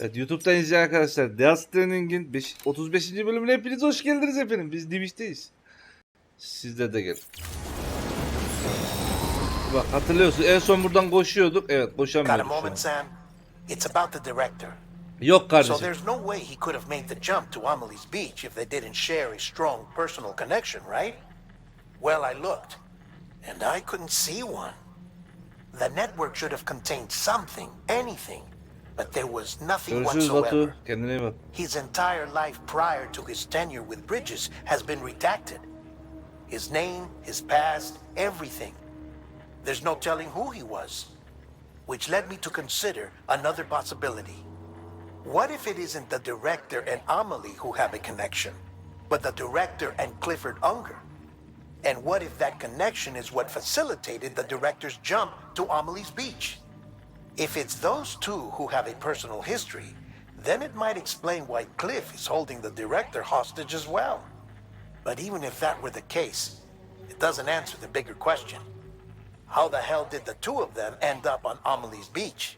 Evet, YouTube'dan izleyen arkadaşlar, STRANDING'in 35. bölümüne hepiniz hoş geldiniz efendim. Biz Twitch'teyiz. Sizde de gelin. Bak hatırlıyorsun, en son buradan koşuyorduk. Evet, Got a koşamıyorduk şu an. moment, Sam? It's about the director. Yok So kardeşim. there's no way he could have made the jump to Amelie's beach if they didn't share a strong personal connection, right? Well, I looked, and I couldn't see one. The network should have contained something, anything, but there was nothing Görüşürüz whatsoever. Batu. Kendine iyi bak. His entire life prior to his tenure with Bridges has been redacted. His name, his past, everything. There's no telling who he was. Which led me to consider another possibility. What if it isn't the director and Amelie who have a connection, but the director and Clifford Unger? And what if that connection is what facilitated the director's jump to Amelie's beach? If it's those two who have a personal history, then it might explain why Cliff is holding the director hostage as well. But even if that were the case, it doesn't answer the bigger question. How the hell did the two of them end up on Amelie's beach?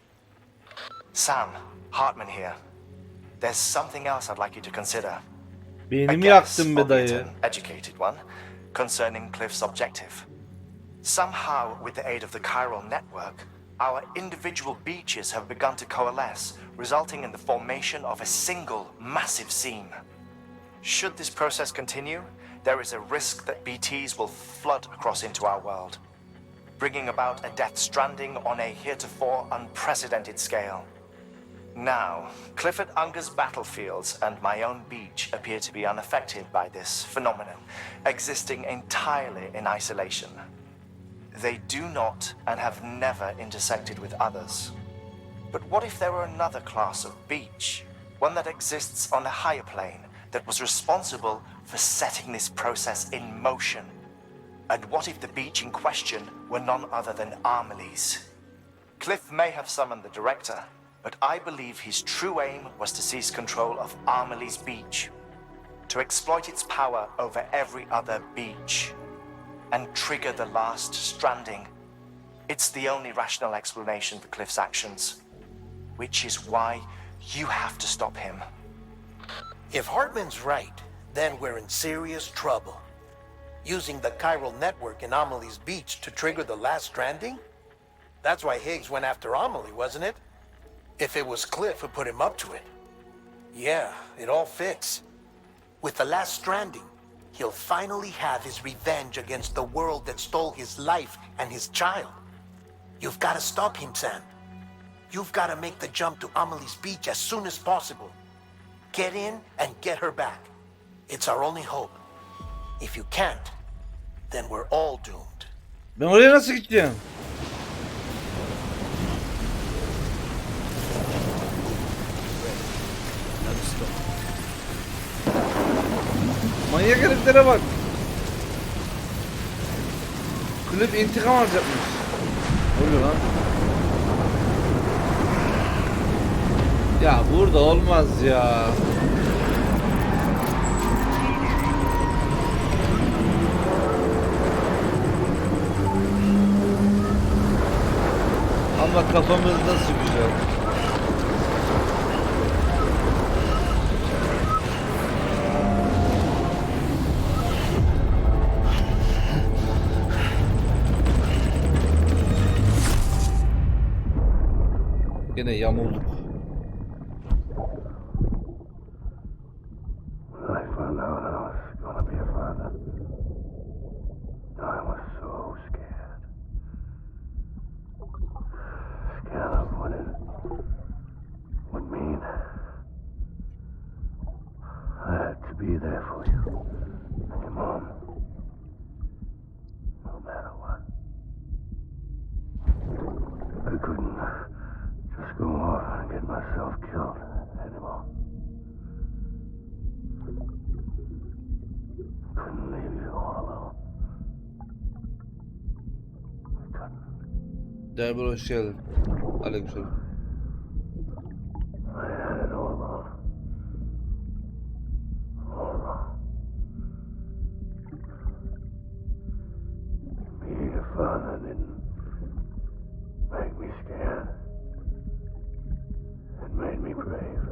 Sam, Hartman here. There's something else I'd like you to consider. Beynimi yaktın be dayı. An educated one, concerning Cliff's objective. Somehow, with the aid of the chiral network, our individual beaches have begun to coalesce, resulting in the formation of a single massive seam. Should this process continue, there is a risk that BTs will flood across into our world, bringing about a death stranding on a heretofore unprecedented scale. Now, Clifford Unger's battlefields and my own beach appear to be unaffected by this phenomenon, existing entirely in isolation. They do not and have never intersected with others. But what if there were another class of beach, one that exists on a higher plane, that was responsible for setting this process in motion? And what if the beach in question were none other than Amelie's? Cliff may have summoned the director, but I believe his true aim was to seize control of Amelie's beach, to exploit its power over every other beach, and trigger the last stranding. It's the only rational explanation for Cliff's actions, which is why you have to stop him. If Hartman's right, then we're in serious trouble. Using the chiral network in Amelie's beach to trigger the last stranding? That's why Higgs went after Amelie, wasn't it? If it was Cliff who put him up to it. Yeah, it all fits. With the last stranding, he'll finally have his revenge against the world that stole his life and his child. You've got to stop him, Sam. You've got to make the jump to Amelie's beach as soon as possible. Get in and get her back. It's our only hope. If you can't, then we're all doomed. Ben oraya nasıl gideceğim? Manyak heriflere bak. Cliff intikam alacakmış. Ne oluyor lan? Ya burada olmaz ya. Ama kafamız nasıl güzel. Yine yamulduk. When I found out I was gonna be a father, I was so scared. Scared of what it would mean. I had to be there for you and your mom, no matter what. I couldn't just go off and get myself killed anymore. Couldn't leave you all alone. I couldn't. Derber hoş geldin. Aleykümselam. I had it all wrong. All wrong. Being a father didn't make me scared. It made me brave.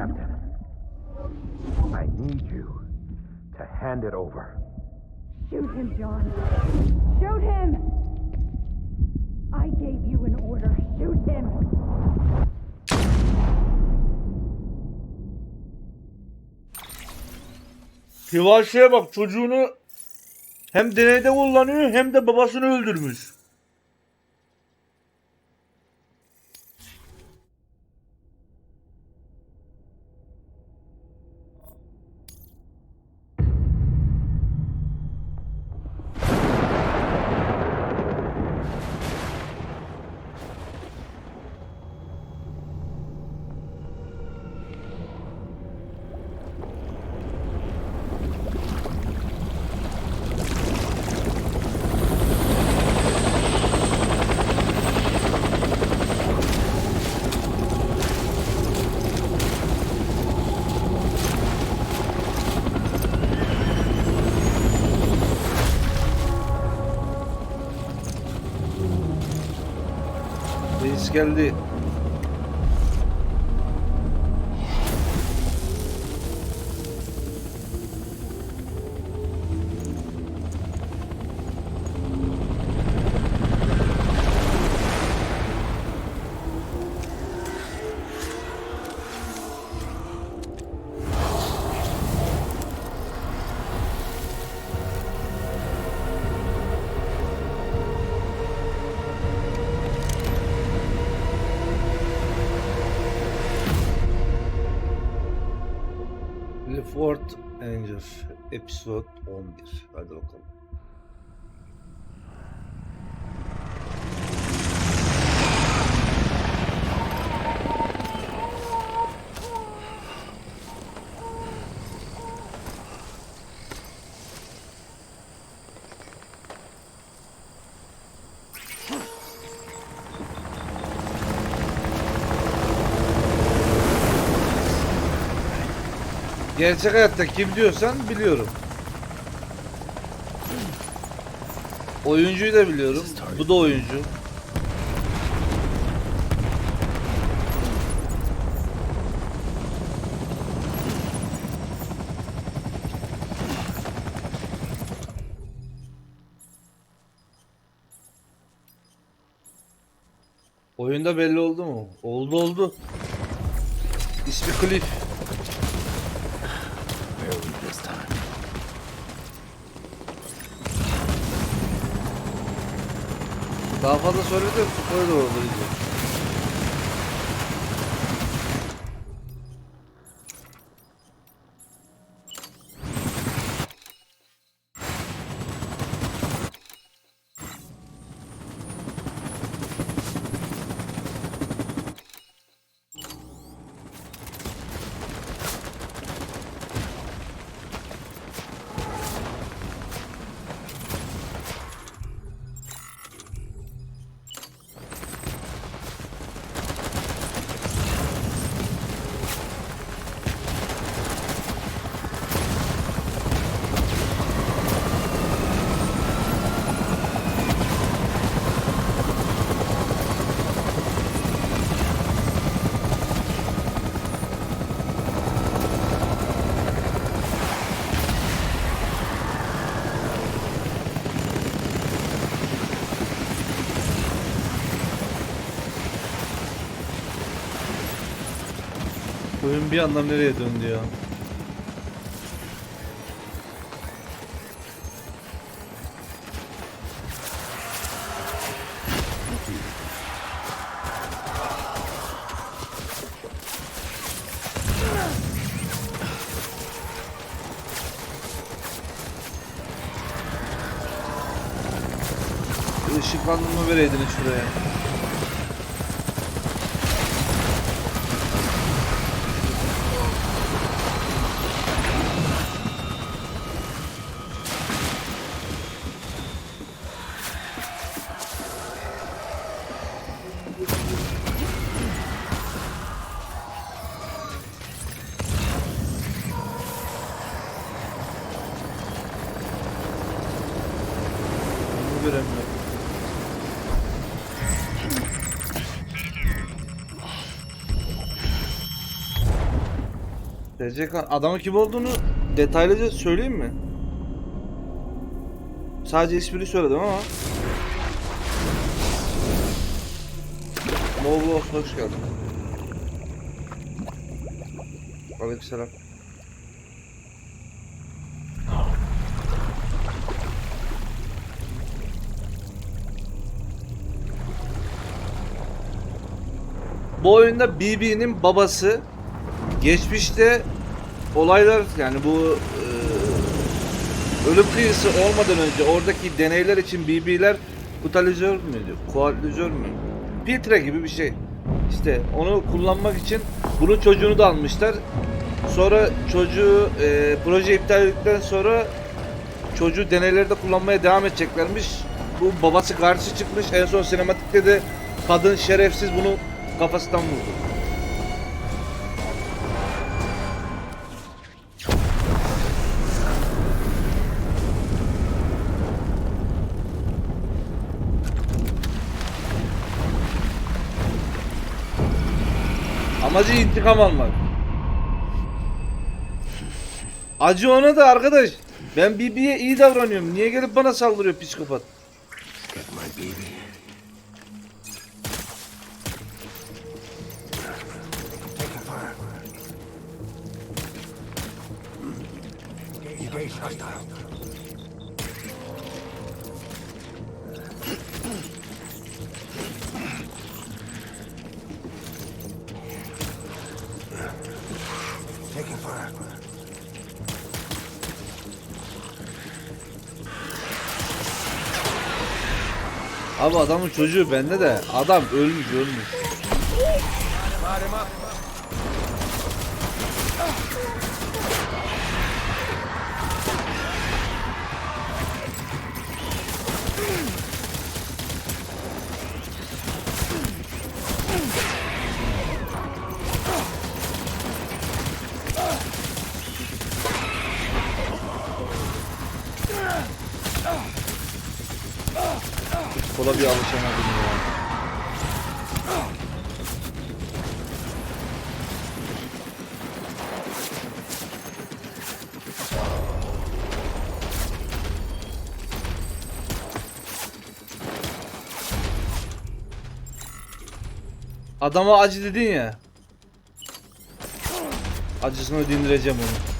accepted. I need you to hand it over. Shoot him, John. Shoot him! I gave you an order. Shoot him! Hivaşi'ye bak, çocuğunu hem deneyde kullanıyor hem de babasını öldürmüş. Reis geldi. Fort Anger Episode 11. Hadi bakalım. Gerçek hayatta kim diyorsan biliyorum. Oyuncuyu da biliyorum. Bu da oyuncu. Oyunda belli oldu mu? Oldu. İsmi Cliff. Daha fazla söyledim, spoiler olur iyice. Oyun bir anda nereye döndü ya? Işıklandırma vereydiniz şuraya. Göremiyorum. Sercan adamın kim olduğunu detaylıca söyleyeyim mi? Sadece ismini söyledim ama. Moğol olsun, hoş geldin. Aleykümselam. Bu oyunda BB'nin babası geçmişte olaylar, yani bu ölüm kıyısı olmadan önce oradaki deneyler için BB'ler katalizör müydü? Koalizör mü? Filtre gibi bir şey. İşte onu kullanmak için bunun çocuğunu da almışlar. Sonra çocuğu proje iptal edildikten sonra çocuğu deneylerde kullanmaya devam edeceklermiş. Bu babası karşı çıkmış. En son sinematikte de kadın şerefsiz bunu kafasından vurdu. Amacı intikam almak. Acı ona da arkadaş. Ben BB'ye iyi davranıyorum. Niye gelip bana saldırıyor psikopat? Get my baby. Taking fire. Engage hostile. Taking fire. Abi adamın çocuğu bende de. Adam ölmüş. Kola bir alışamadım ya. Adama acı dedin ya. Acısını dindireceğim onu.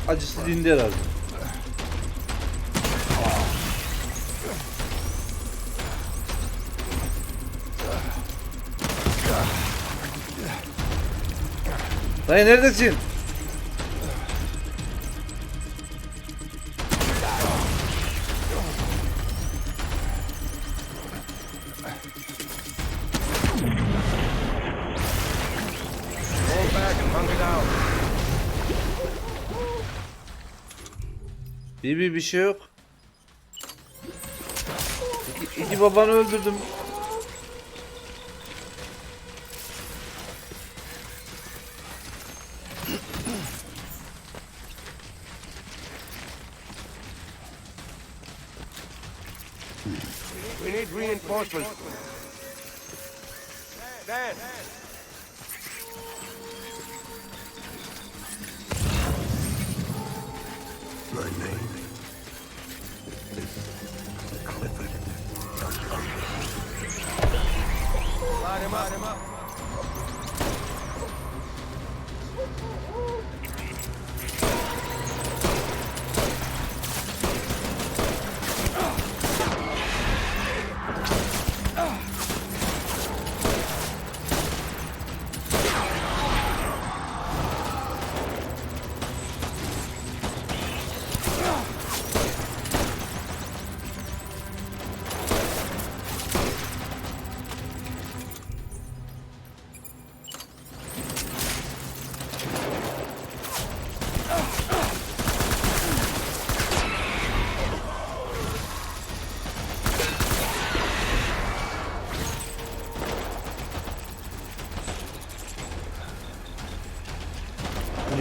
Acısı dindi herhalde. Dayı neredesin? Bir şey yok. İki babanı öldürdüm. We need reinforcements. Dad. My name is Clifford. Light him up.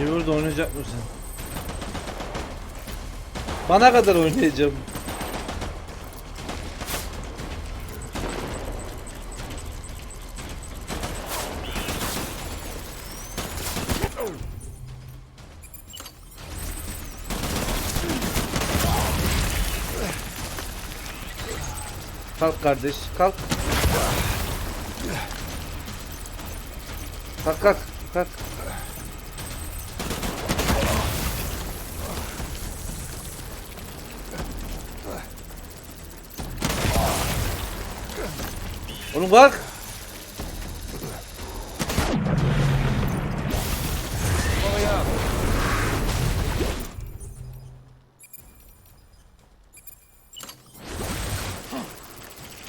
Burada oynayacak mısın? Bana kadar oynayacağım. Kalk kardeş, kalk. Kalk kalk kalk. Oğlum kalk.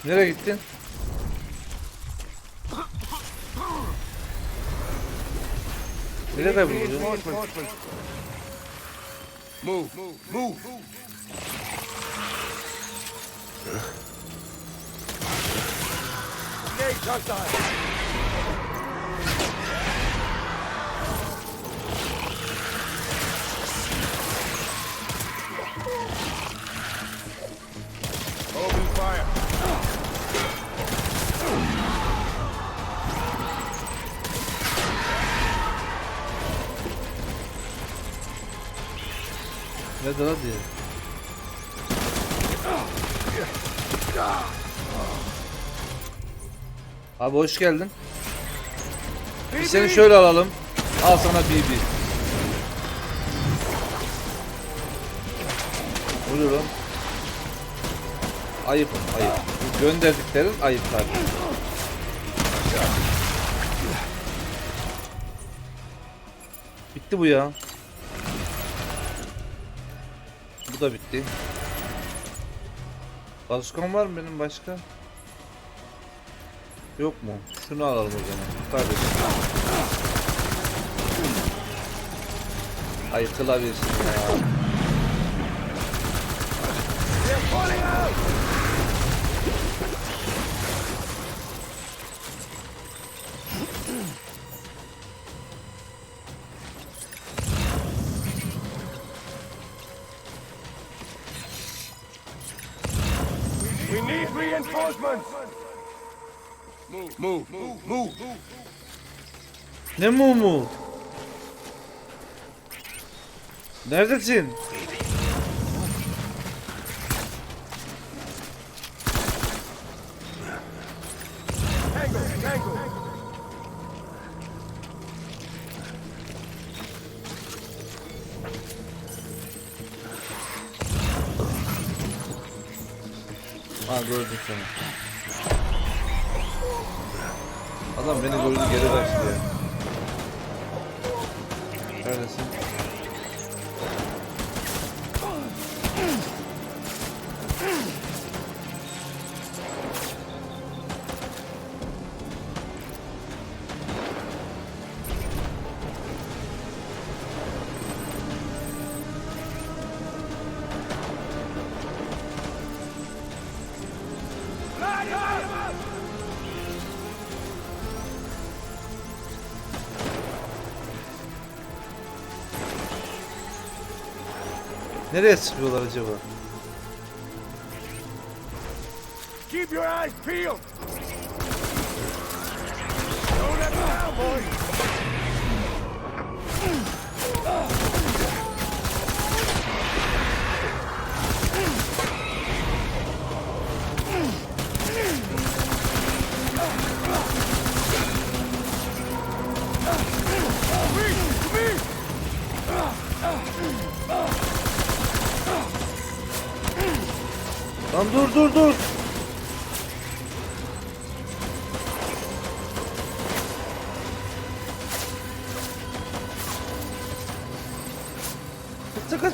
Nereye gittin? Nereye kayboldun? Move. Okay, Shacozade. Open fire. Nerede lan diye. Abi hoş geldin. Biz seni şöyle alalım. Al sana BB. Oluyor lan. Ayıp, ayıp. Bu gönderdiklerin ayıplar. Bitti bu ya. Bu da bitti. Başkan var mı benim başka? Yok mu? Şunu alalım o zaman. Kardeşim. Ay kılabilsin ya. We need reinforcements. Move. Ne mumu? Neredesin? Tango. Ha gördüm seni. Adam beni gördü geri kaçtı ya. Neredesin? Nereye sıkıyorlar acaba? Keep your eyes peeled. Don't let me down, boy. Lan dur. Kaç.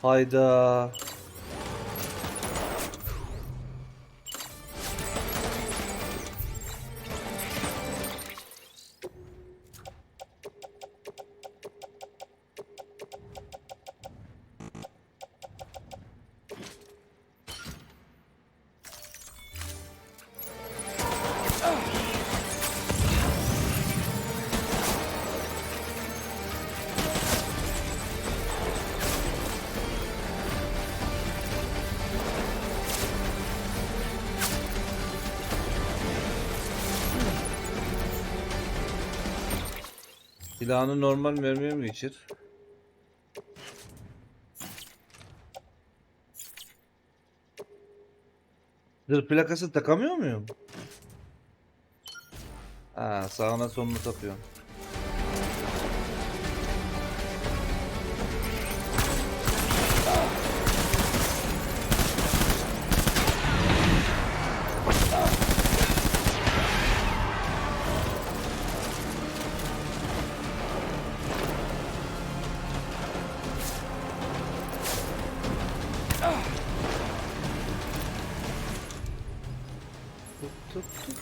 Hayda. Silahını normal mermiye mi geçir? Zırh plakası takamıyor muyum? Ha, sağına soluna takıyorum. Tut, tut.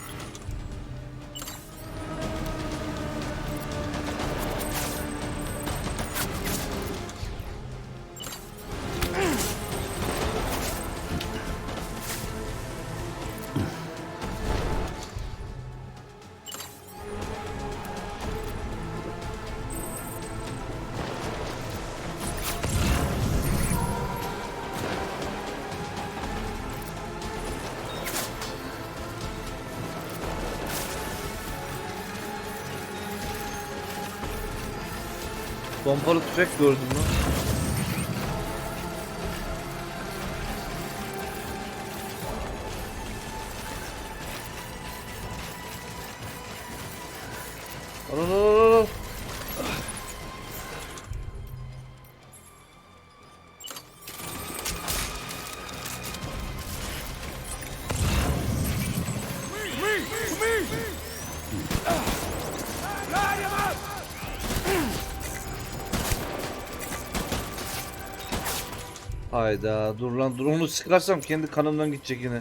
Pompalı tüfek gördüm lan. Al al al al. Hayda, dur lan, dur, onu sıkarsam kendi kanımdan gidecek yine.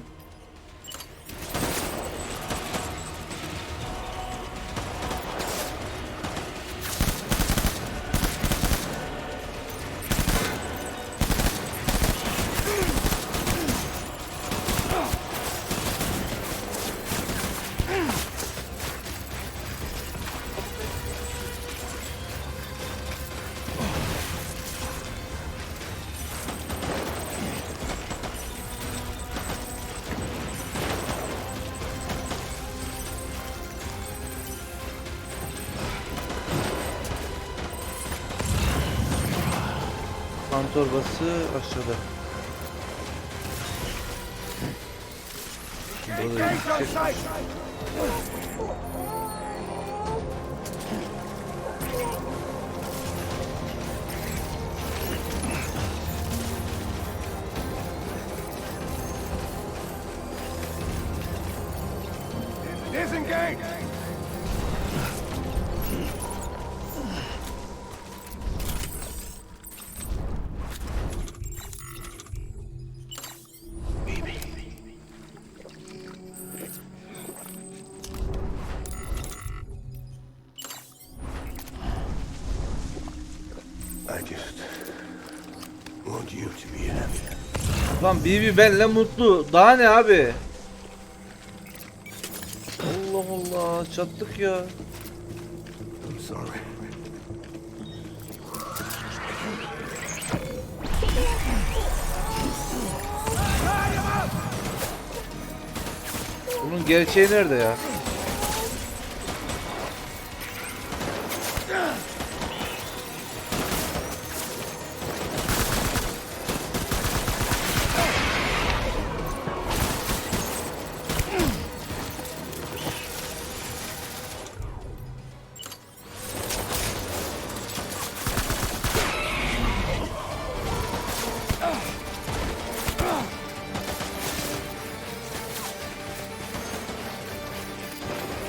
Kan torbası aşağıda. Burada yüksek. Disengage! I just want you to be happy. Lan Bibi benle mutlu. Daha ne abi? Allah Allah, çattık ya. I'm sorry. Bunun gerçeği nerede ya?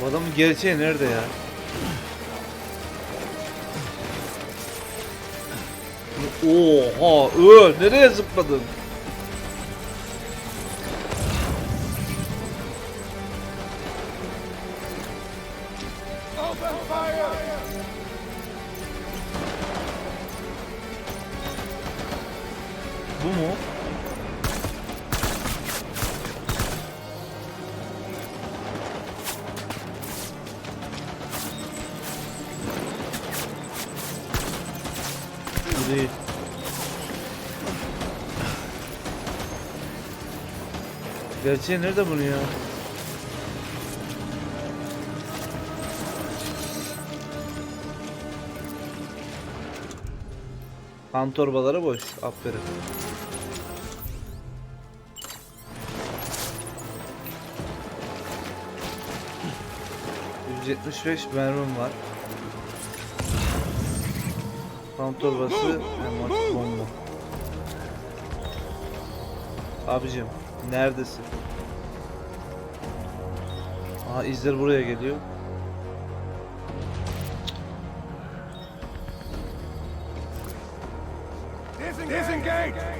Bu adamın gerçeği nerede ya? Oha, nereye zıpladın? Open fire! Bu mu? Bu değil. Gerçeği nerede bunu ya? Kan torbaları boş. Aferin. ...175 mermim var. Kan torbası, hem bomba. Abicim, neredesin? Aha, izler buraya geliyor. Disengage!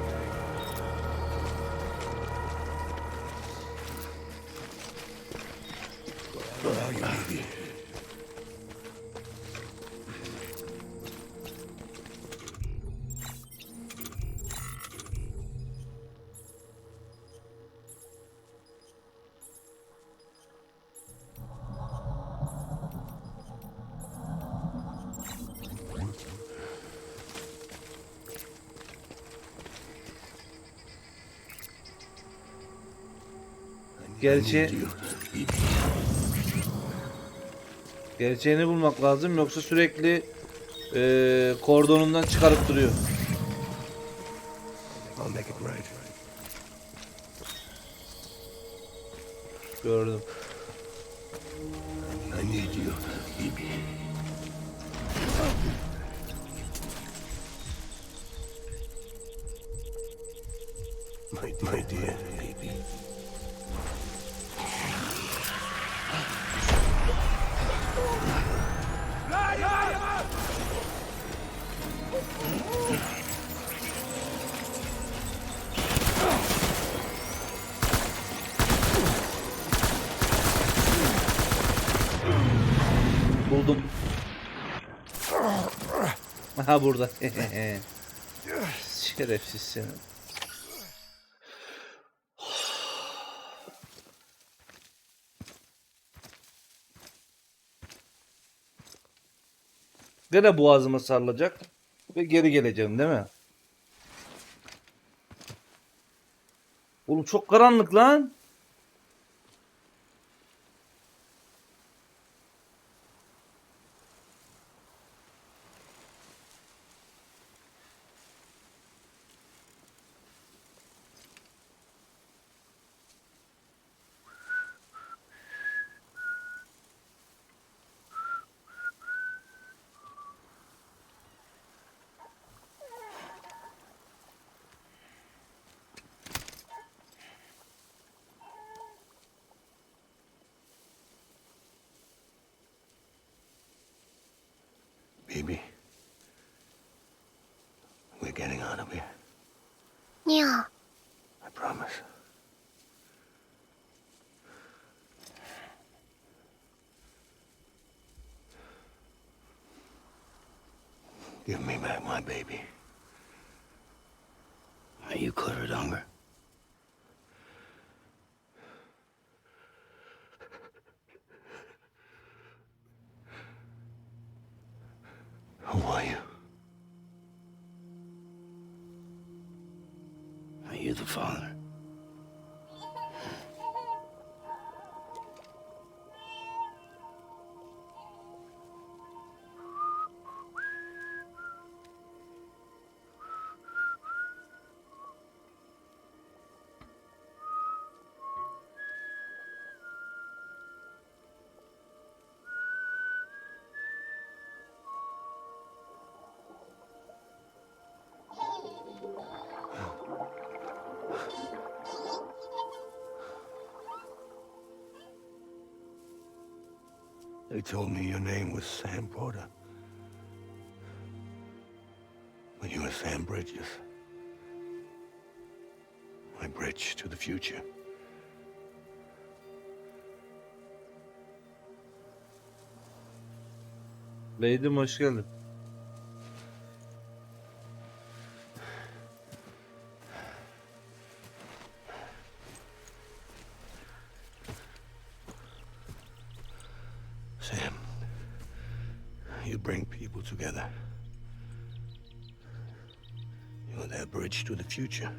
Gerçeğini bulmak lazım, yoksa sürekli kordonundan çıkarıp duruyor. I'll make it right. Gördüm. I need you, Bibi. My dear Bibi. Buldum. Aha, burada. Şerefsiz seni. Gene boğazıma sarılacak ve geri geleceğim, değil mi? Oğlum çok karanlık lan. Bibi. We're getting out of here. Yeah. I promise. Give me back my baby. Are you cluttered hunger? Who are you? Are you the father? They told me your name was Sam Porter. But you were Sam Bridges. My bridge to the future. Beydim, hoş geldin. Sam, you bring people together. You're their bridge to the future.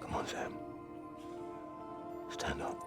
Come on, Sam. Stand up.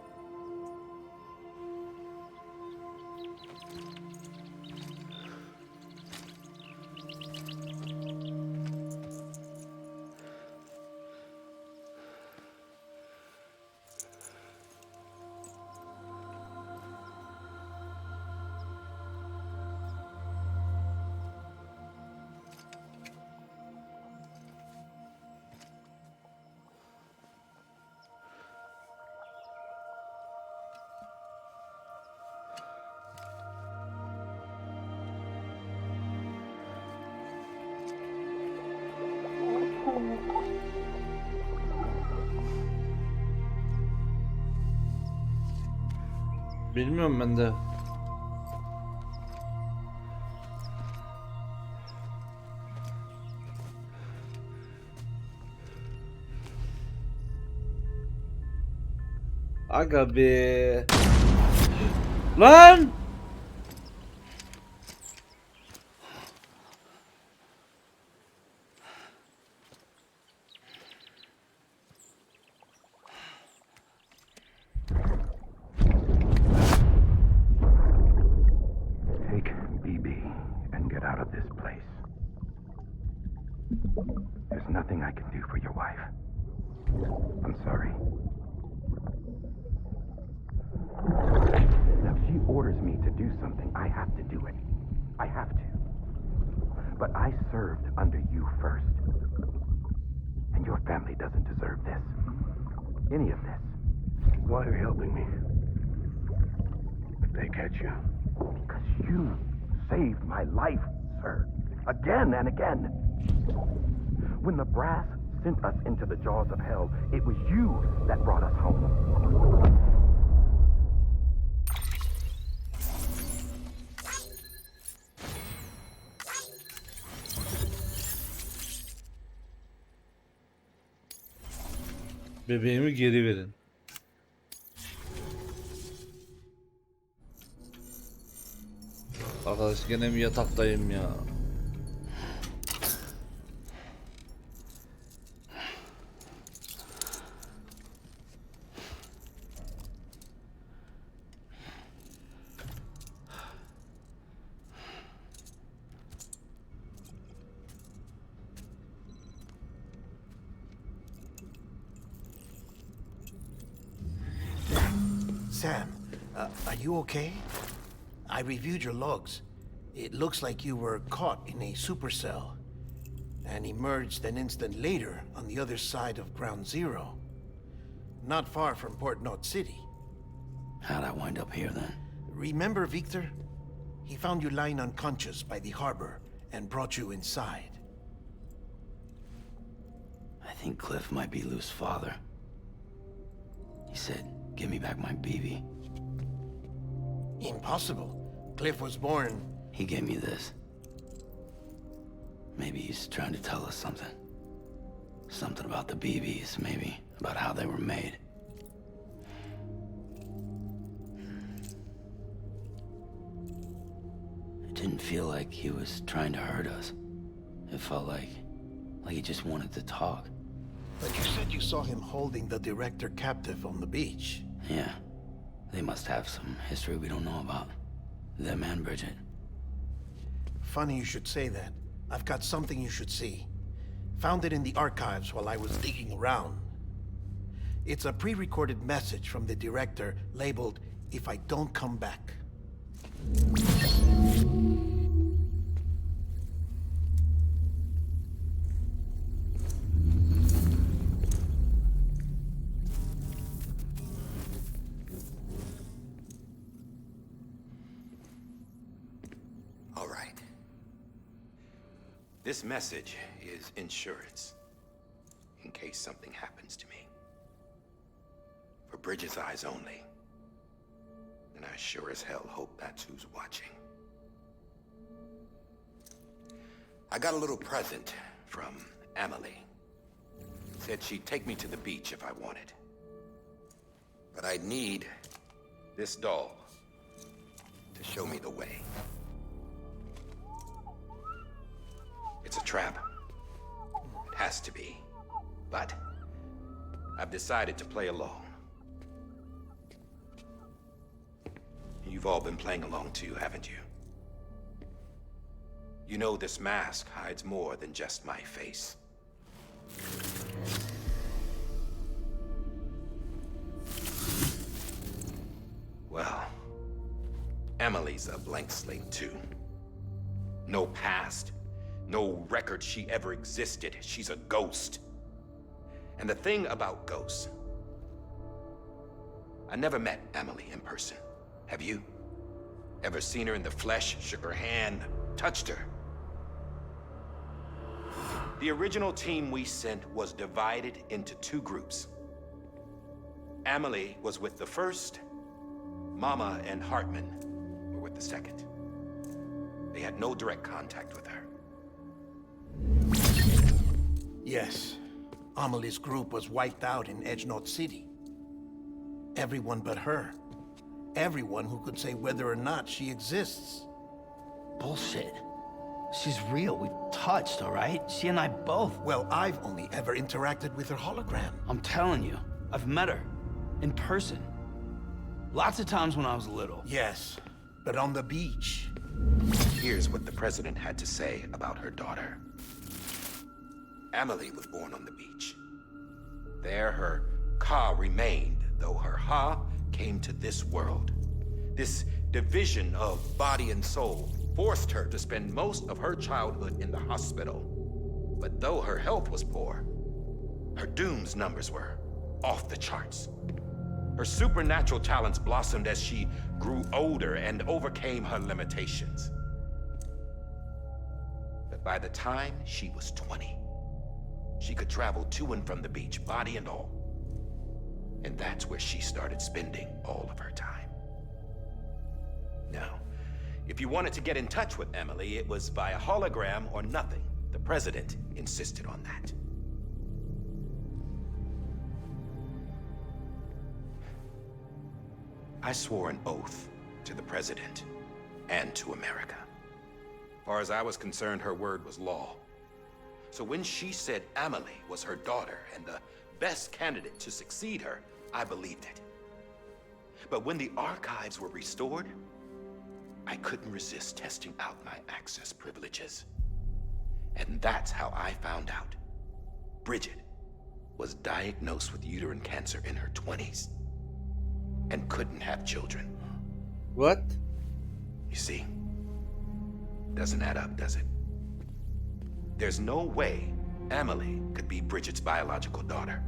Bilmiyorum ben de. Aga be. Lan! Take BB and get out of this place. There's nothing I can do for your wife. I'm sorry. Now, if she orders me to do something, I have to do it. I have to. But I served under you first. And your family doesn't deserve this. Any of this. Why are you helping me? If they catch you. Because you saved my life, sir. Again and again. When the brass sent us into the jaws of hell, it was you that brought us home. Bebeğimi geri verin. Arkadaş gene mi yataktayım ya? Sam, are you okay? I reviewed your logs. It looks like you were caught in a supercell and emerged an instant later on the other side of Ground Zero. Not far from Port Knot City. How'd I wind up here then? Remember Victor? He found you lying unconscious by the harbor and brought you inside. I think Cliff might be Lou's father. He said, give me back my BB. Impossible. Cliff was born... He gave me this. Maybe he's trying to tell us something. Something about the BBs, maybe. About how they were made. It didn't feel like he was trying to hurt us. It felt like he just wanted to talk. But you said you saw him holding the director captive on the beach. Yeah. They must have some history we don't know about. Them and Bridget. Funny you should say that. I've got something you should see. Found it in the archives while I was digging around. It's a pre-recorded message from the director labeled, "If I don't come back." All right. This message is insurance, in case something happens to me. For Bridget's eyes only. And I sure as hell hope that's who's watching. I got a little present from Emily. Said she'd take me to the beach if I wanted. But I'd need this doll to show me the way. It's a trap. It has to be. But I've decided to play along. You've all been playing along too, haven't you? You know this mask hides more than just my face. Well, Emily's a blank slate too. No past. No record she ever existed. She's a ghost. And the thing about ghosts, I never met Emily in person. Have you? Ever seen her in the flesh, shook her hand, touched her? The original team we sent was divided into two groups. Emily was with the first, Mama and Hartman were with the second. They had no direct contact with her. Yes. Amelie's group was wiped out in Edge North City. Everyone but her. Everyone who could say whether or not she exists. Bullshit. She's real. We've touched, all right? She and I both. Well, I've only ever interacted with her hologram. I'm telling you, I've met her. In person. Lots of times when I was little. Yes, but on the beach. Here's what the president had to say about her daughter. Amelie was born on the beach. There her Ka remained, though her Ha came to this world. This division of body and soul forced her to spend most of her childhood in the hospital. But though her health was poor, her Doom's numbers were off the charts. Her supernatural talents blossomed as she grew older and overcame her limitations. But by the time she was 20, she could travel to and from the beach, body and all. And that's where she started spending all of her time. Now, if you wanted to get in touch with Emily, it was via hologram or nothing. The president insisted on that. I swore an oath to the president and to America. As far as I was concerned, her word was law. So when she said Amelie was her daughter and the best candidate to succeed her, I believed it. But when the archives were restored, I couldn't resist testing out my access privileges. And that's how I found out Bridget was diagnosed with uterine cancer in her 20s and couldn't have children. What? You see, doesn't add up, does it? There's no way Amelie could be Bridget's biological daughter.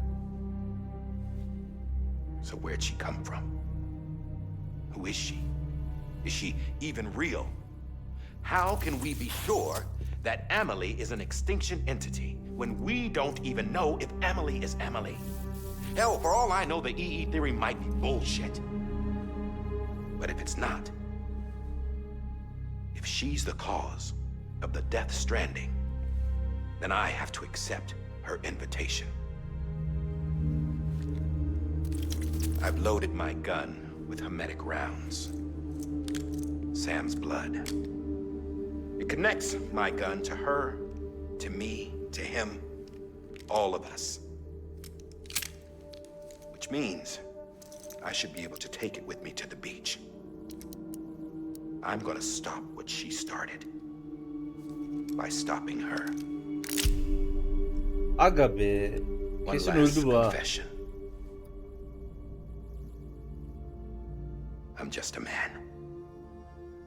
So where'd she come from? Who is she? Is she even real? How can we be sure that Amelie is an extinction entity when we don't even know if Amelie is Amelie? Hell, for all I know, the EE theory might be bullshit. But if it's not, if she's the cause of the death stranding, then I have to accept her invitation. I've loaded my gun with hermetic rounds. Sam's blood. It connects my gun to her, to me, to him, all of us. Which means I should be able to take it with me to the beach. I'm gonna stop what she started by stopping her. Aga be. One Kesin last öldü bu ha. confession. I'm just a man.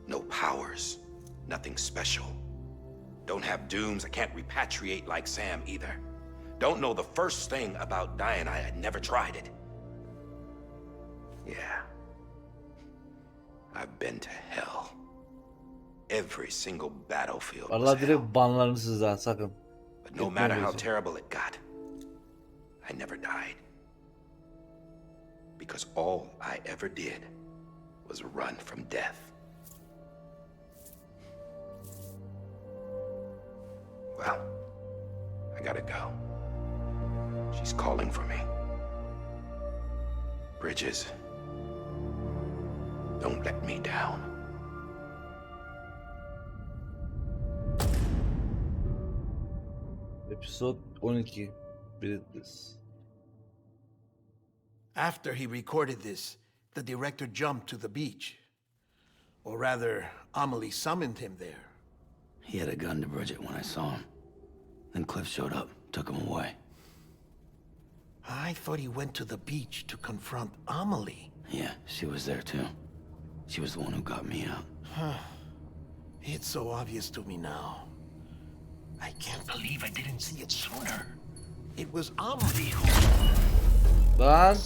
No powers, nothing special. Don't have dooms, I can't repatriate like Sam either. Don't know the first thing about dying, I had never tried it. Yeah. I've been to hell. Every single battlefield was Allah hell. direkt banlarını sizden sakın. But no matter how terrible it got, I never died. Because all I ever did was run from death. Well, I gotta go. She's calling for me. Bridges, don't let me down. Episode 12. Breathless. After he recorded this, the director jumped to the beach. Or rather, Amelie summoned him there. He had a gun to Bridget when I saw him. Then Cliff showed up, took him away. I thought he went to the beach to confront Amelie. Yeah, she was there too. She was the one who got me out. It's so obvious to me now. I can't believe I didn't see it sooner. It was Amelie who... Lan.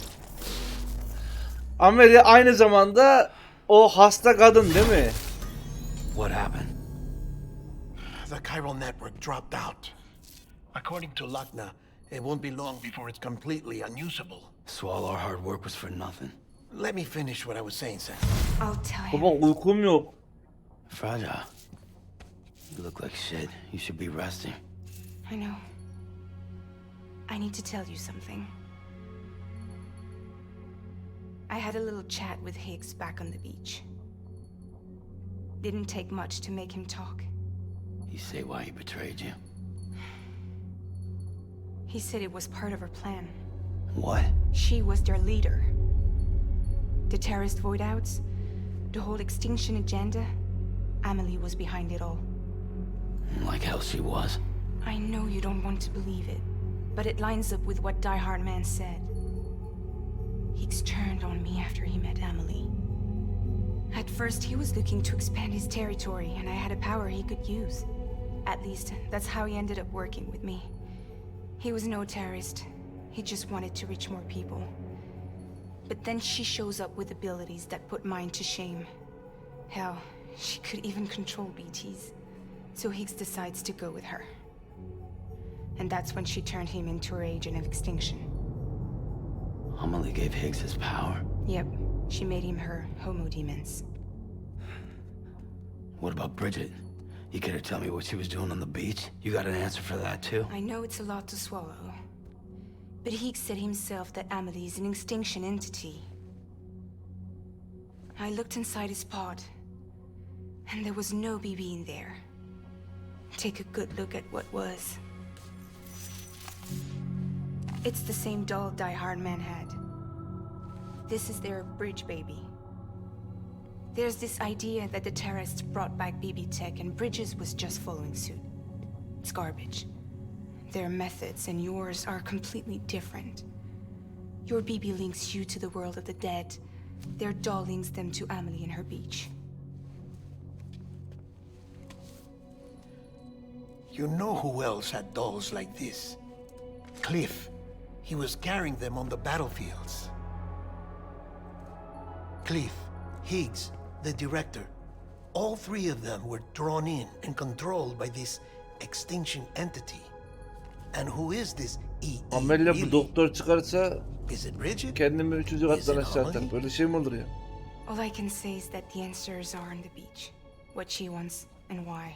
Amelie aynı zamanda o hasta kadın değil mi? What happened? The chiral network dropped out. According to Lakna, it won't be long before it's completely unusable. So all our hard work was for nothing. let me finish what I was saying, Sam. I'll tell Baba him. uykum yok. Fragile. You look like shit. You should be resting. I know. I need to tell you something. I had a little chat with Higgs back on the beach. Didn't take much to make him talk. You say why he betrayed you? He said it was part of her plan. What? She was their leader. The terrorist void outs, the whole extinction agenda, Amelie was behind it all. Like hell she was. I know you don't want to believe it, but it lines up with what Die Hard Man said. Higgs turned on me after he met Amelie. At first, he was looking to expand his territory, and I had a power he could use. At least, that's how he ended up working with me. He was no terrorist. He just wanted to reach more people. But then she shows up with abilities that put mine to shame. Hell, she could even control BTs. So Higgs decides to go with her. And that's when she turned him into her agent of extinction. Amelie gave Higgs his power. Yep, she made him her homo demons. What about Bridget? You care to tell me what she was doing on the beach? You got an answer for that too? I know it's a lot to swallow. But Higgs said himself that Amelie is an extinction entity. I looked inside his pod, and there was no BB in there. Take a good look at what was. It's the same doll Die Hard Man had. This is their bridge baby. There's this idea that the terrorists brought back BB tech and Bridges was just following suit. It's garbage. Their methods and yours are completely different. Your BB links you to the world of the dead. Their doll links them to Amelie and her beach. You know who else had dolls like this? Cliff. He was carrying them on the battlefields. Cliff, Higgs, the director. All three of them were drawn in and controlled by this extinction entity. And who is this E? Amelia bu really? doktor çıkarsa Is it Bridget? kendimi 3. kattan Is it aşağı atar. Amelie? Böyle şey mi olur ya? All I can say is that the answers are on the beach. What she wants and why.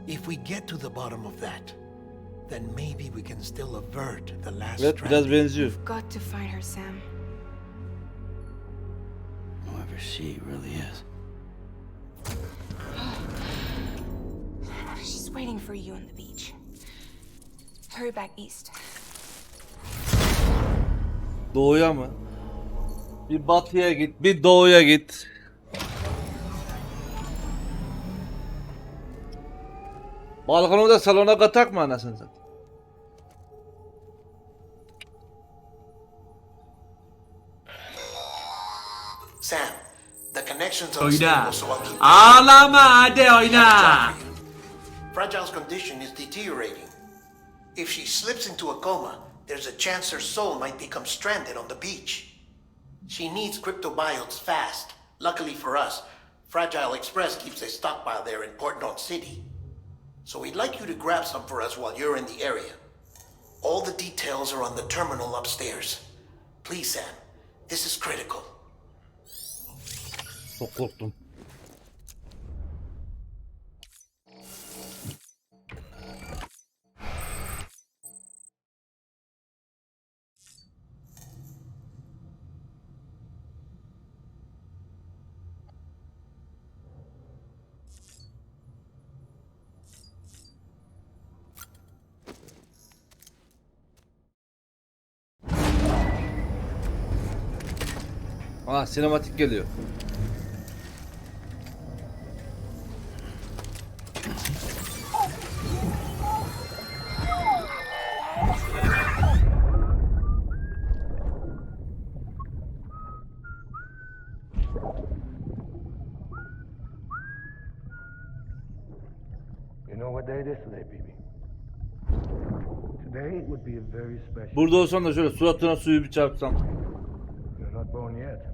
If we get to the bottom of that, then maybe we can still avert the last Evet biraz stranding. benziyor. Got to find her, Sam. Whoever she really is. She's waiting for you on the beach. Hurry back east. Doğuya mı? Bir batıya git, bir doğuya git. Balkonu da salona katak mı anasını satayım? Sam, the connection's Oyna. unstable, so I'll keep Ağlama hadi oyna. Fragile's condition is deteriorating. If she slips into a coma, there's a chance her soul might become stranded on the beach. She needs cryptobiotes fast. Luckily for us, Fragile Express keeps a stockpile there in Port North City. So we'd like you to grab some for us while you're in the area. All the details are on the terminal upstairs. Please, Sam, this is critical. Çok korktum. Aa sinematik geliyor. You know what day it is today, BB? Today would be a very special. Burada olsam da şöyle suratına suyu bir çarpsam. You're not born yet.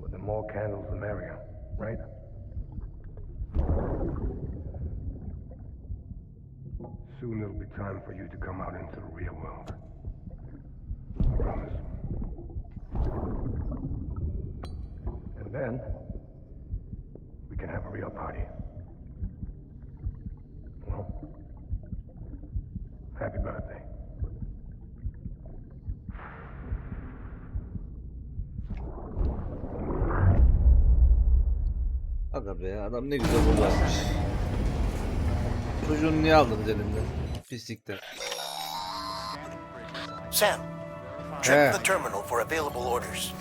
But the more candles, the merrier, right? Soon it'll be time for you to come out into the real world. Then, we can have a real party. Well, happy birthday. Aga be, adam ne güzel buradaymış. Çocuğunu niye aldınız elimden? Pislikler. Sam, check the terminal for available orders.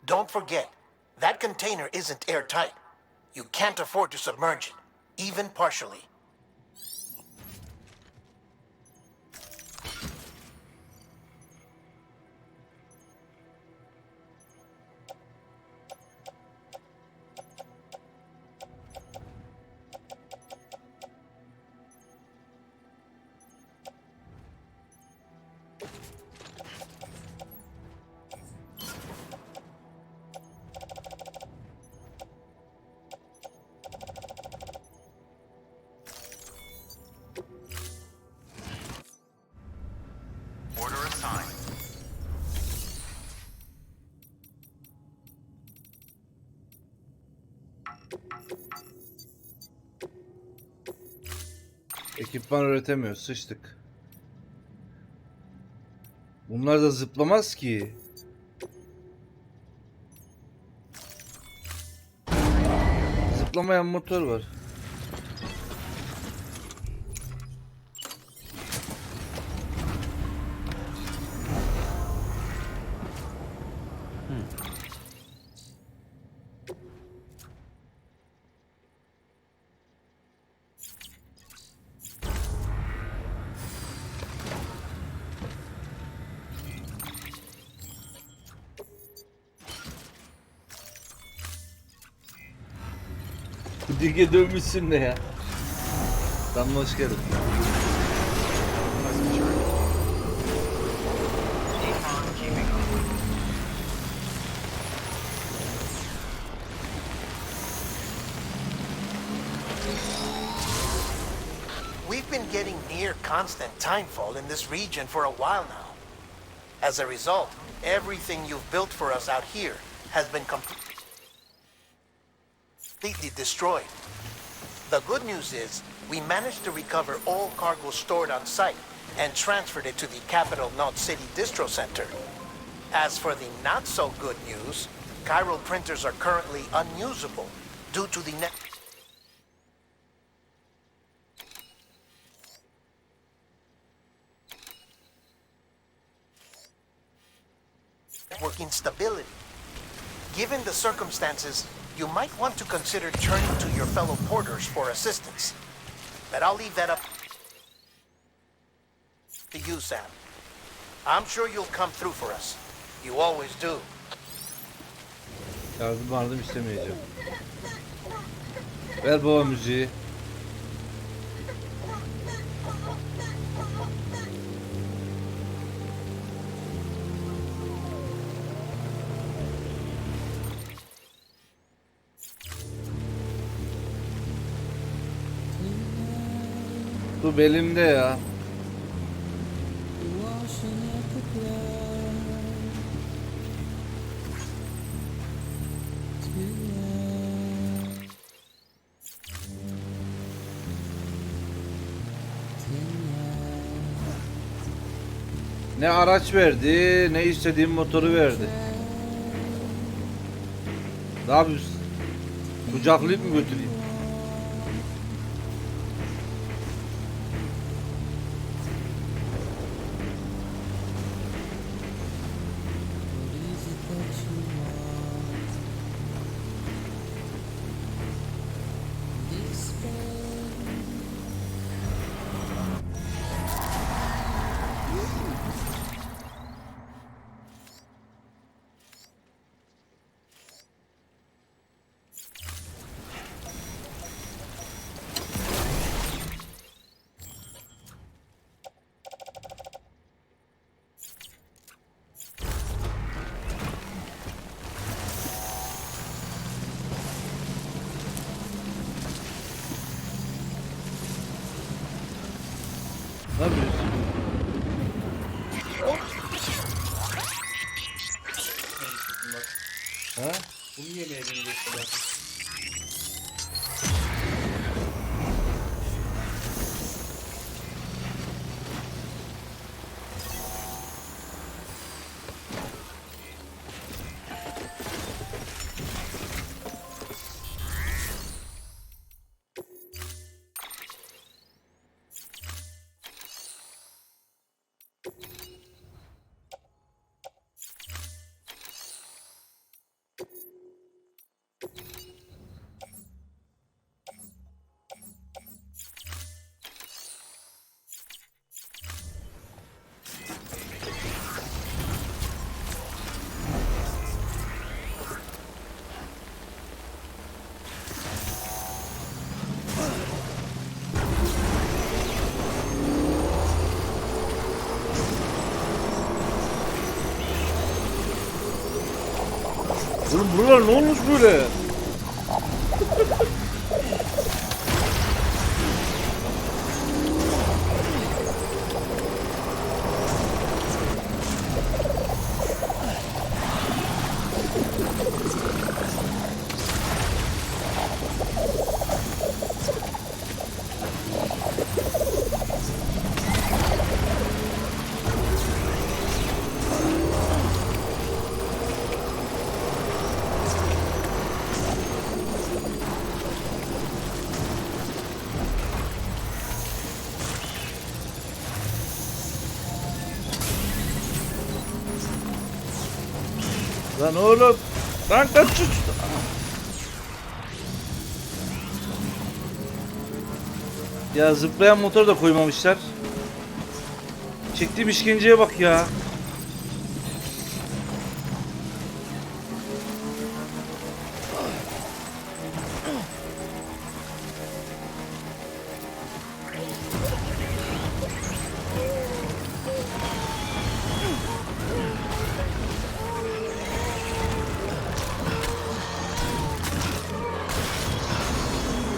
Don't forget, that container isn't airtight. You can't afford to submerge it, even partially. Order assigned. Ekipman üretemiyoruz, sıçtık. Bunlar da zıplamaz ki. Zıplamayan motor var. Dige dönmüşsün de ya. Damla hoş geldin. We've been getting near constant timefall in this region for a while now. As a result, everything you've built for us out here has been completely destroyed. The good news is, we managed to recover all cargo stored on site and transferred it to the Capital Knot City Distro Center. As for the not so good news, chiral printers are currently unusable due to the network instability. Given the circumstances, you might want to consider turning to your fellow porters for assistance. But I'll leave that up to you, Sam. I'm sure you'll come through for us. You always do. Yardım istemeyeceğim. Ver baba müziği. Bu belimde ya. Ne araç verdi, ne istediğim motoru verdi. Ne yapıyorsun? Kucaklayıp mı götüreyim? Ne yapıyorsun? Ha? Bunu yemeye gideceksin bak. Oğlum buralar ne olmuş böyle? Lan oğlum. Lan kaç şu. Ya zıplayan motor da koymamışlar. Çektiğim işkenceye bak ya.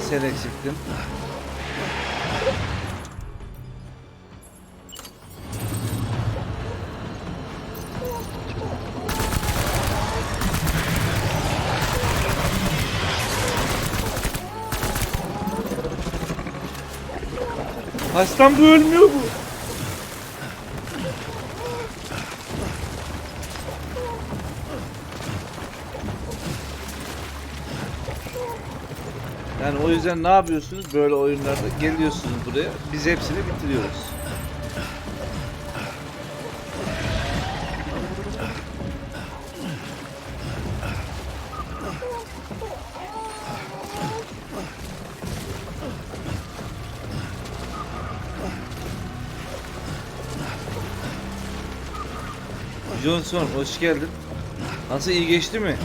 Sen eksiktin. Hastam bu ölmüyor bu. Yani o yüzden ne yapıyorsunuz böyle oyunlarda? Geliyorsunuz buraya, biz hepsini bitiriyoruz. Johnson hoş geldin. Nasıl, iyi geçti mi?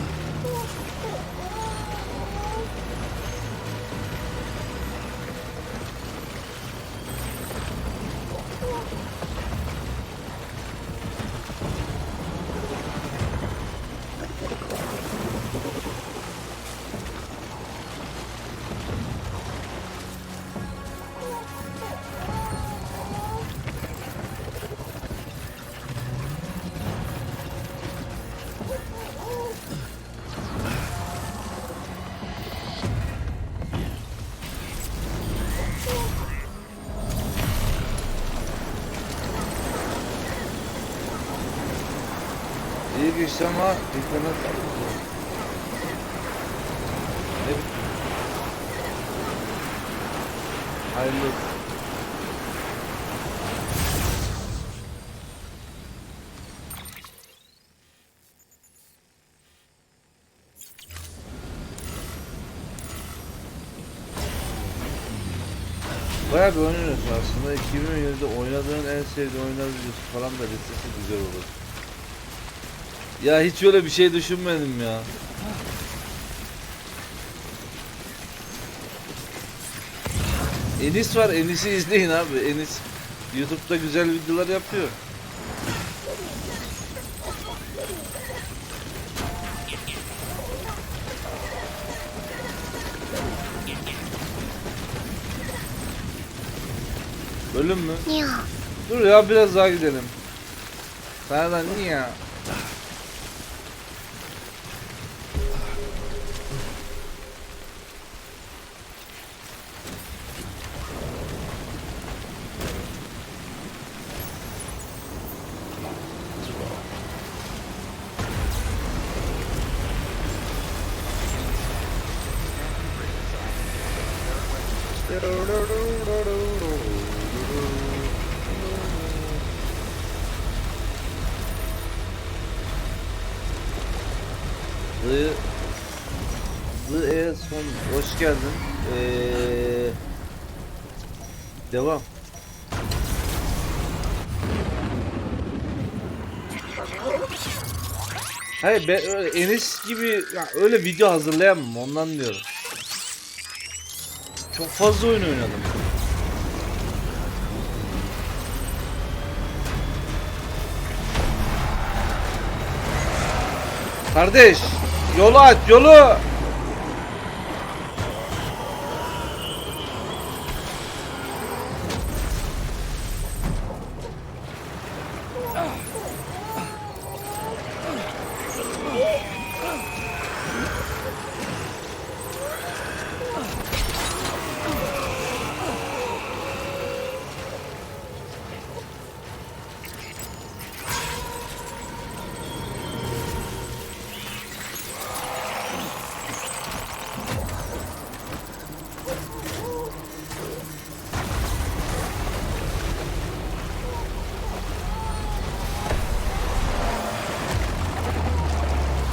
İyi geçti ama internet hep hayırlı olsun. Bayağı bir oynuyorsun aslında. 2017'de oynadığın en sevdiğin oyunlar videosu falan da listesi güzel olur. Ya hiç öyle bir şey düşünmedim ya. Enis var, Enis'i izleyin abi. Enis YouTube'da güzel videolar yapıyor. Böyle Bölüm mü? 你好， Dur ya biraz daha gidelim. Nereden niye? Son hoş geldin. Devam. Hayır ben öyle Enes gibi ya, öyle video hazırlayamam ondan diyorum. Çok fazla oyun oynadım. Kardeş, yolu aç, yolu.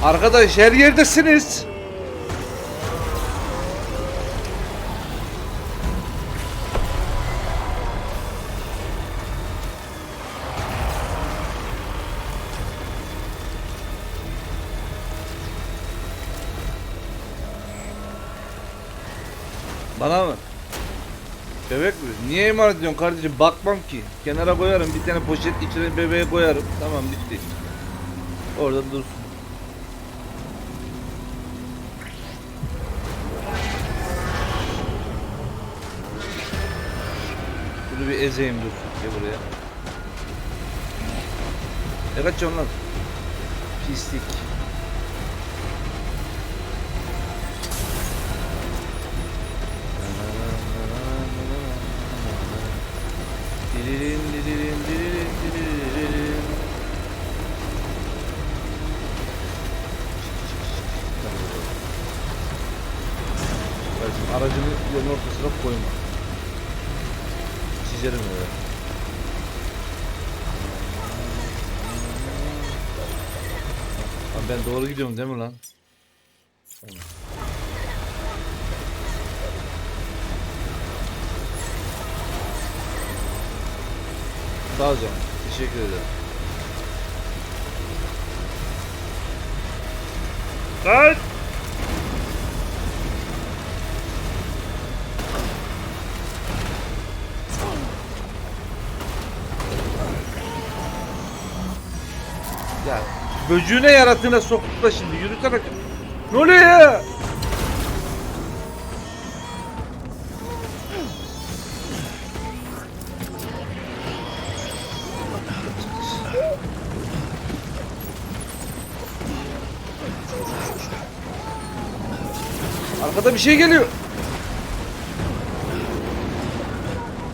Arkadaş her yerdesiniz. Bana mı? Bebek mi? Niye emanet ediyorsun kardeşim? Bakmam ki. Kenara koyarım. Bir tane poşet içine bebeğe koyarım. Tamam bitti. Orada dursun. Bunu bir ezeyim dur. Gel buraya. Ne kaçıyorsun lan? Pislik. Diririn diririn diririn diririn. Aracını yolun ortasına koyma. Çizerim öyle. Lan ben doğru gidiyorum değil mi lan? Sağ ol canım. Teşekkür ederim. Lan! Ya böcüğüne yaratığına soktuk da şimdi yürüterek. Ne oluyor ya? Arkada bir şey geliyor.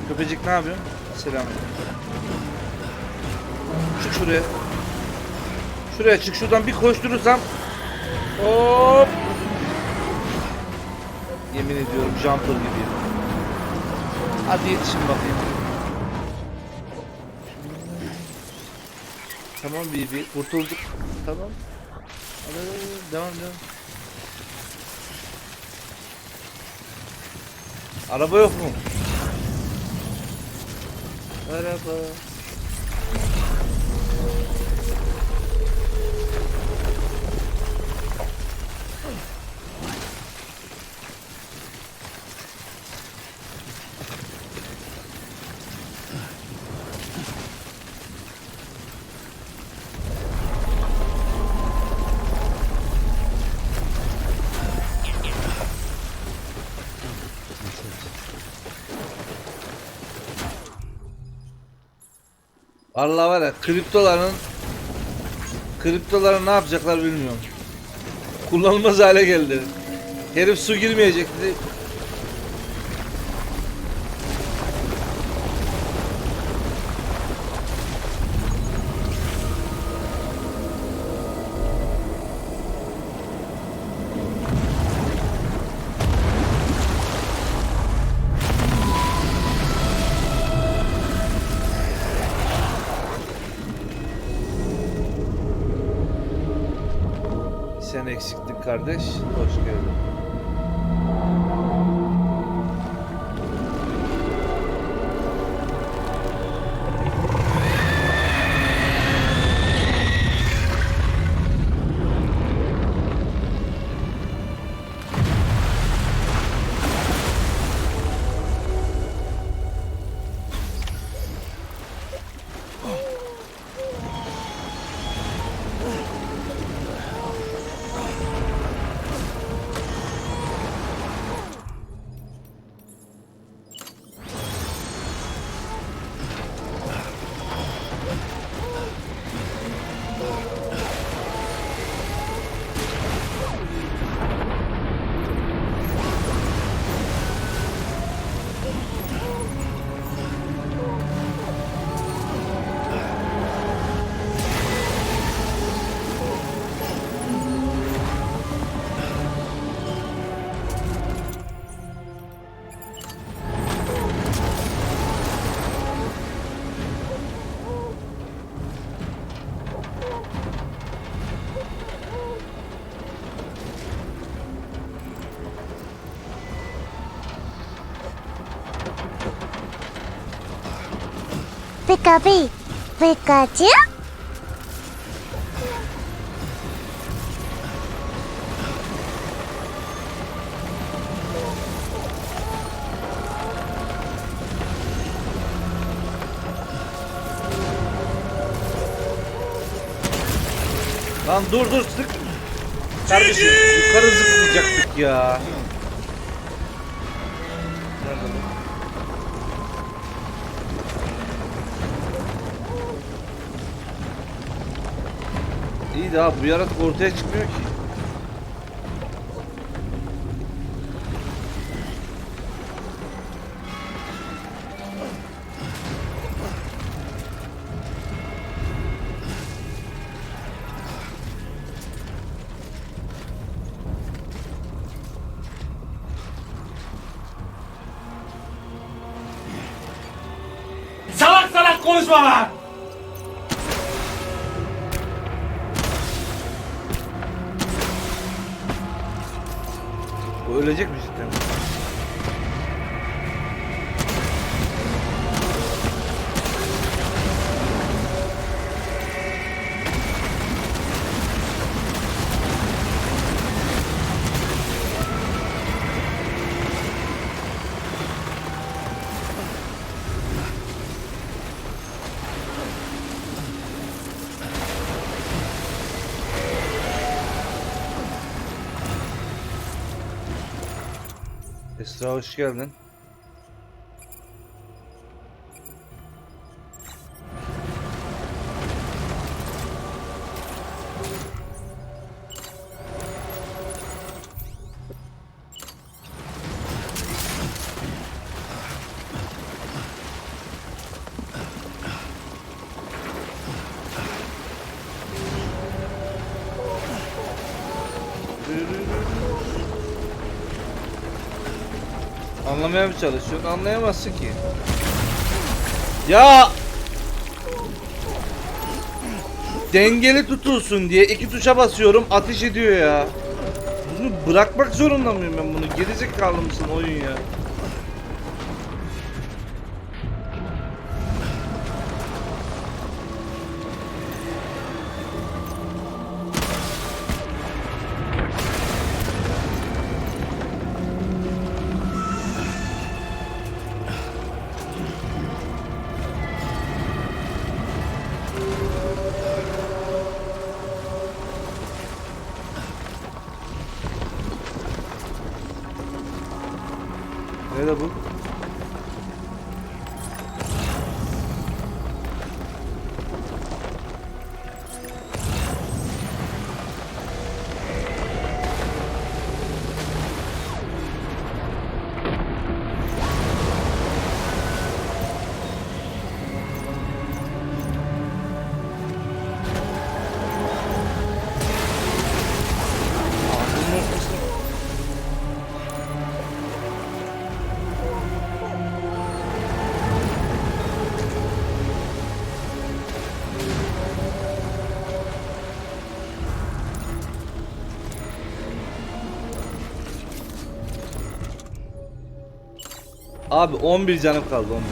Köpecik ne yapıyor? Selam. Çık şuraya. Şuraya çık, şuradan bir koşturursam. Hop. Yemin ediyorum jumper gibiyim. Hadi yetişin bakayım. Tamam Bibi, kurtulduk. Tamam. Hadi devam. Araba yok mu? Araba. Allah var ya, kriptoların ne yapacaklar bilmiyorum. Kullanılmaz hale geldi. Herif su girmeyecekti. Sen eksiktin kardeş. Hoş geldin. Pikapi, Pikachu? Lan dur sık. Kardeşim yukarı zıplayacaktık ya. Nerede bu? İyi de abi bu yaratık ortaya çıkmıyor ki. Salak salak konuşma lan! Bu ölecek mi cidden? Esra hoş geldin. Anlamaya mı çalışıyorsun? Anlayamazsın ki. Ya! Dengeli tutulsun diye iki tuşa basıyorum, ateş ediyor ya. Bunu bırakmak zorunda mıyım ben bunu? Gerizekalı mısın oyun ya? Nerede bu? Abi 11 canım kaldı 11.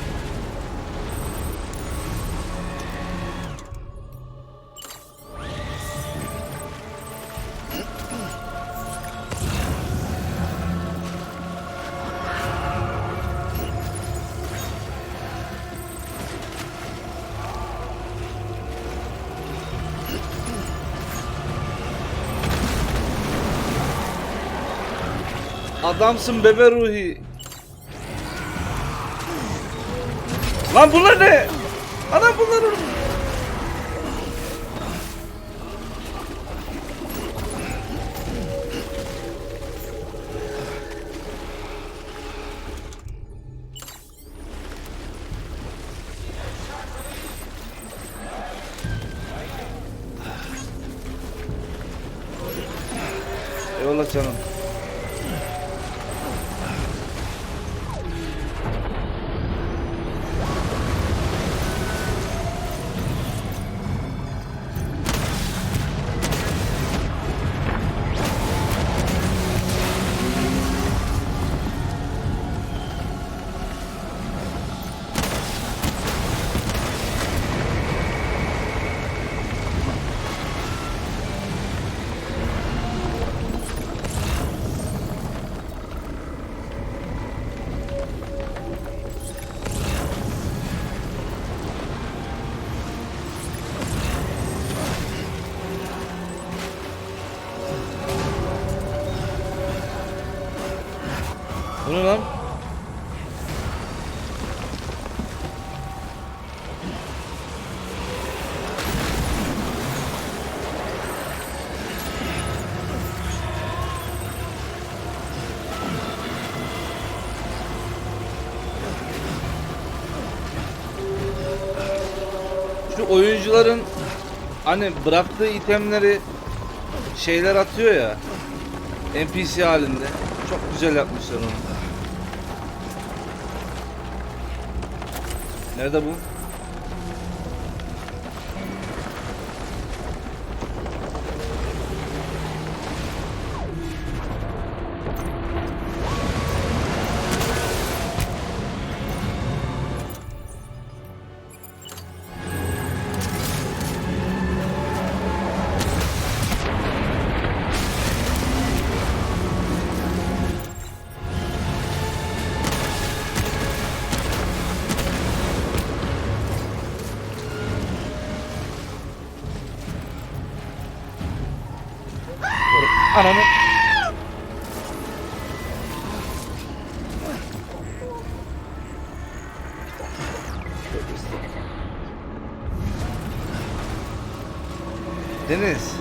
Adamsın bebe Ruhi. Lan bunlar ne? Ana bunlar orada. Eyvallah canım. Bu ne lan? Şu oyuncuların hani bıraktığı itemleri şeyler atıyor ya, NPC halinde. Çok güzel yapmışlar onu. Nerede bu? Ananı. Deniz.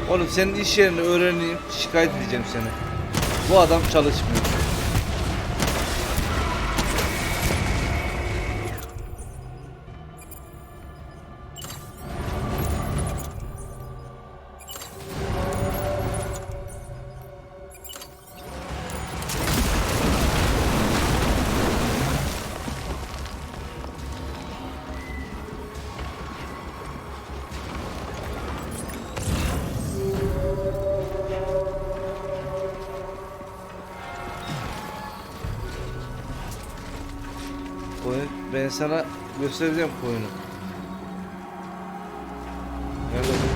Oğlum senin iş yerini öğreneyim, şikayet edeceğim seni. Bu adam çalışmıyor. Ben sana göstereceğim koyunu. Nerede bu?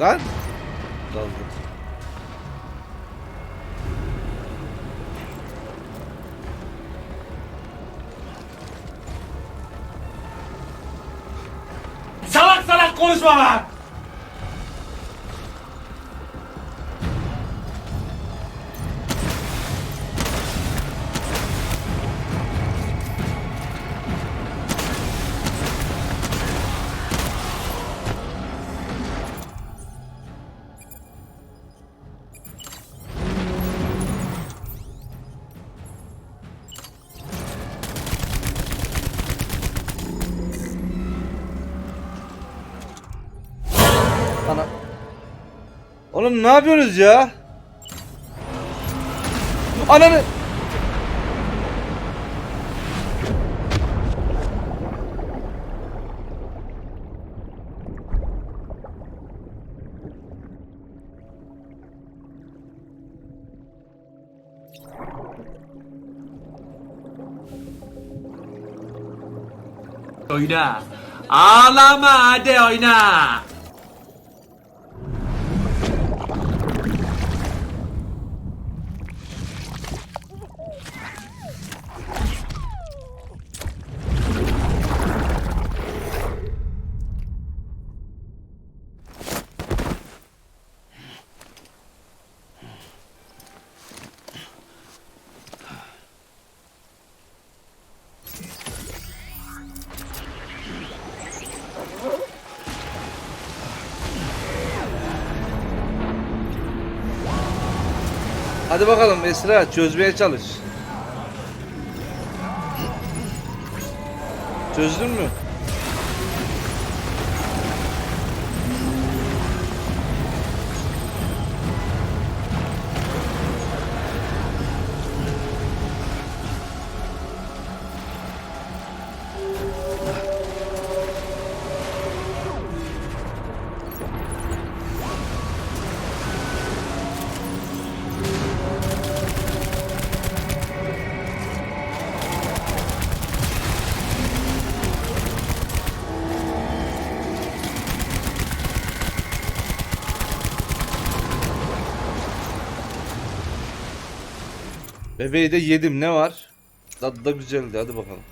Lan! Daldı. Salak salak konuşma lan! Ana. Oğlum ne yapıyoruz ya? Ananı. Oyna. Ağlama hadi oyna. Hadi bakalım Esra, çözmeye çalış. Çözdün mü? Bebeği de yedim, ne var? Tadı da güzeldi, hadi bakalım.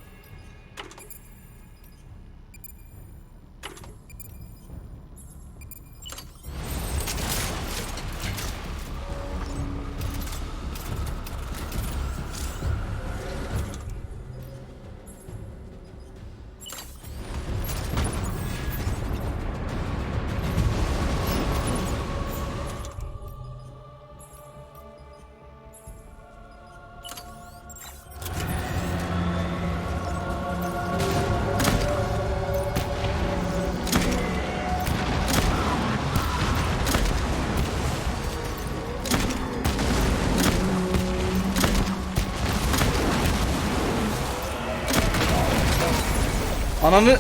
Ananı...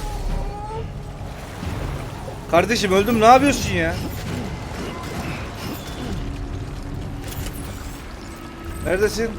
Kardeşim öldüm, ne yapıyorsun ya? Neredesin?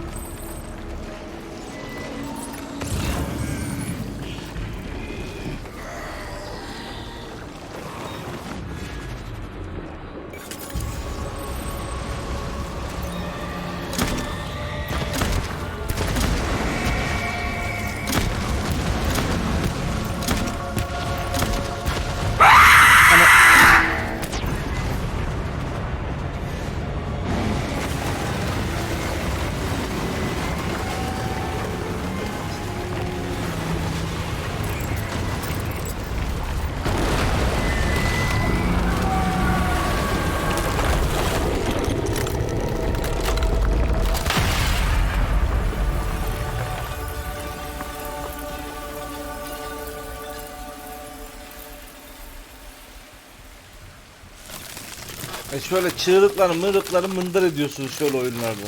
Şöyle çığlıkları mırıkları mındır ediyorsunuz şöyle oyunlarda.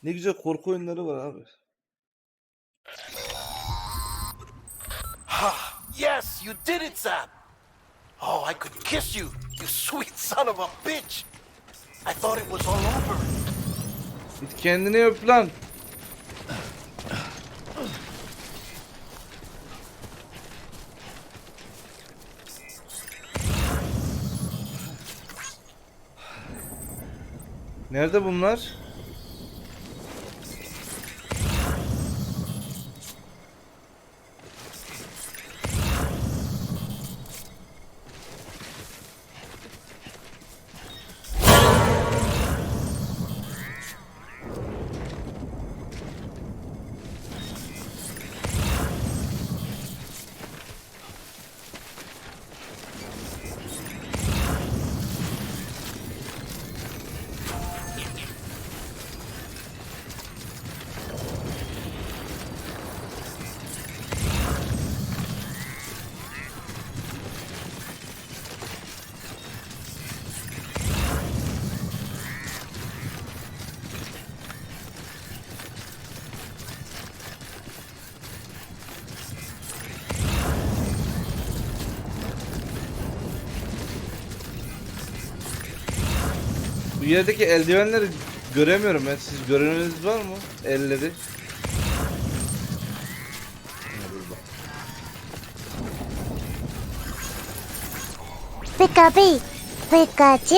Ne güzel korku oyunları var abi. Yes, you did it, Sam. Oh, I could kiss you, you sweet son of a bitch. I thought it was all over. Git kendini öp lan. Nerede bunlar? Bu yerdeki eldivenleri göremiyorum ben. Siz göreniniz var mı? Elleri. Pikachu. Pikachu.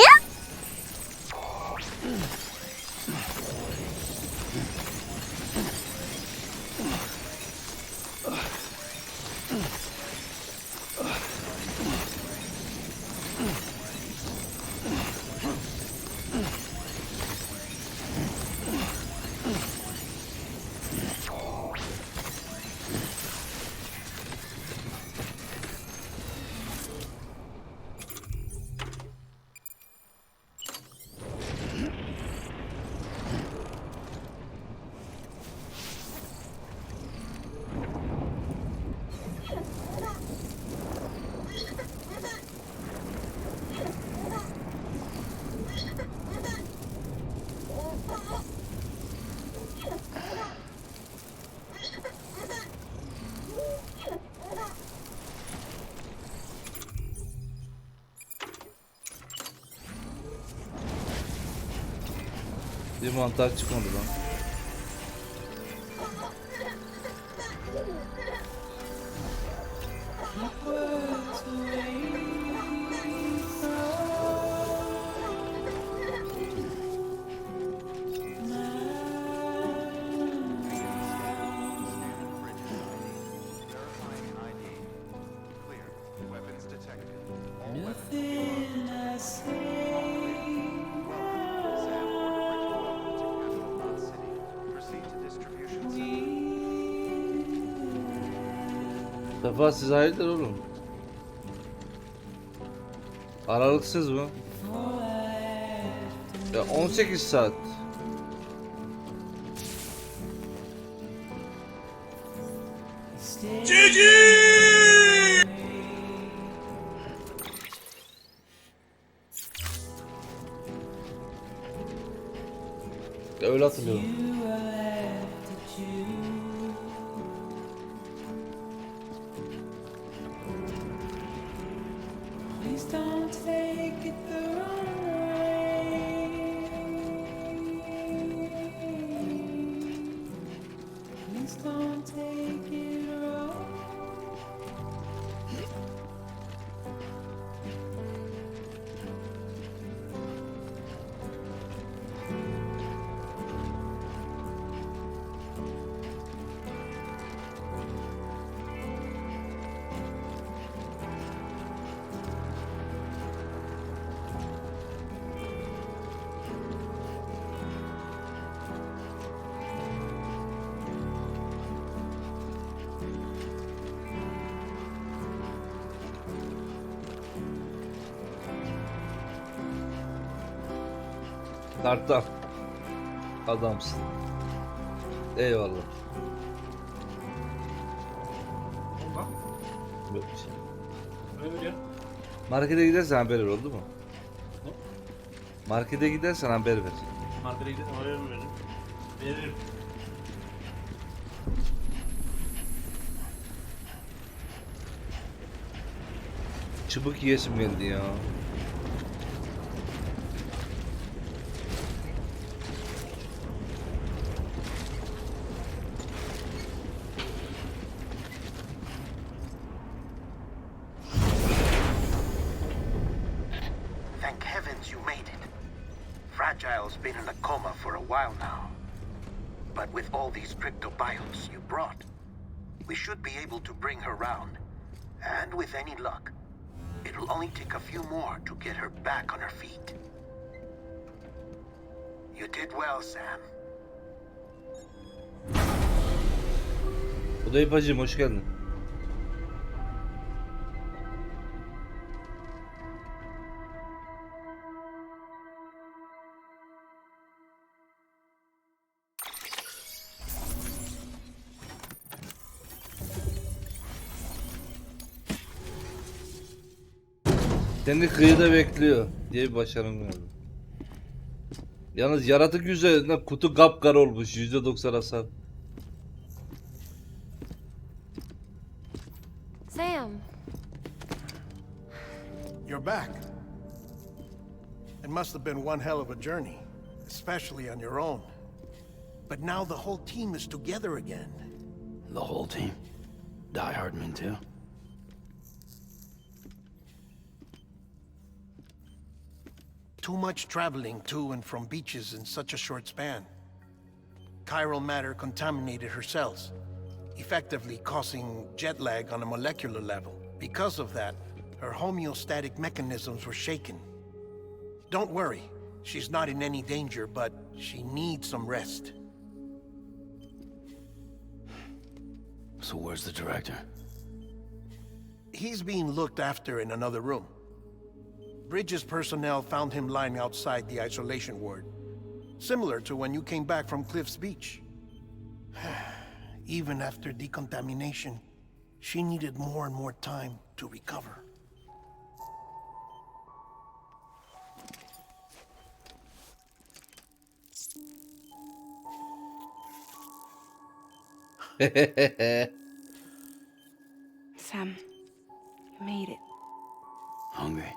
Bir mantar çıkmadı lan. Sefa siz hayırdır oğlum? Aralıksız mı? Ya 18 saat. Öyle hatırlıyorum. Kartal. Adamsın. Eyvallah. Böyle bir şey. Ne biliyor? Markete gidersen haber ver, oldu mu? Ne? Markete gidersen haber ver. Markete gidelim, oraya mı veririm? Veririm. Çubuk yiyesim geldi ya. Thank heavens you made it. Fragile's been in a coma for a while now. But with all these cryptobiotes you brought, we should be able to bring her round. And with any luck, it'll only take a few more to get her back on her feet. You did well, Sam. Odayı bacım, hoş geldin. Seni kıyıda bekliyor diye bir başarım geldi. Yalnız yaratık üzerinde kutu kapkara olmuş, %90 hasar. Sam. You're back. It must have been one hell of a journey, especially on your own. But now the whole team is together again. The whole team? Die Hardman too? Too much traveling to and from beaches in such a short span. Chiral matter contaminated her cells, effectively causing jet lag on a molecular level. Because of that, her homeostatic mechanisms were shaken. Don't worry, she's not in any danger, but she needs some rest. So where's the director? He's being looked after in another room. Bridges personnel found him lying outside the isolation ward. Similar to when you came back from Cliff's Beach. Even after decontamination, she needed more and more time to recover. Sam, you made it. Hungry?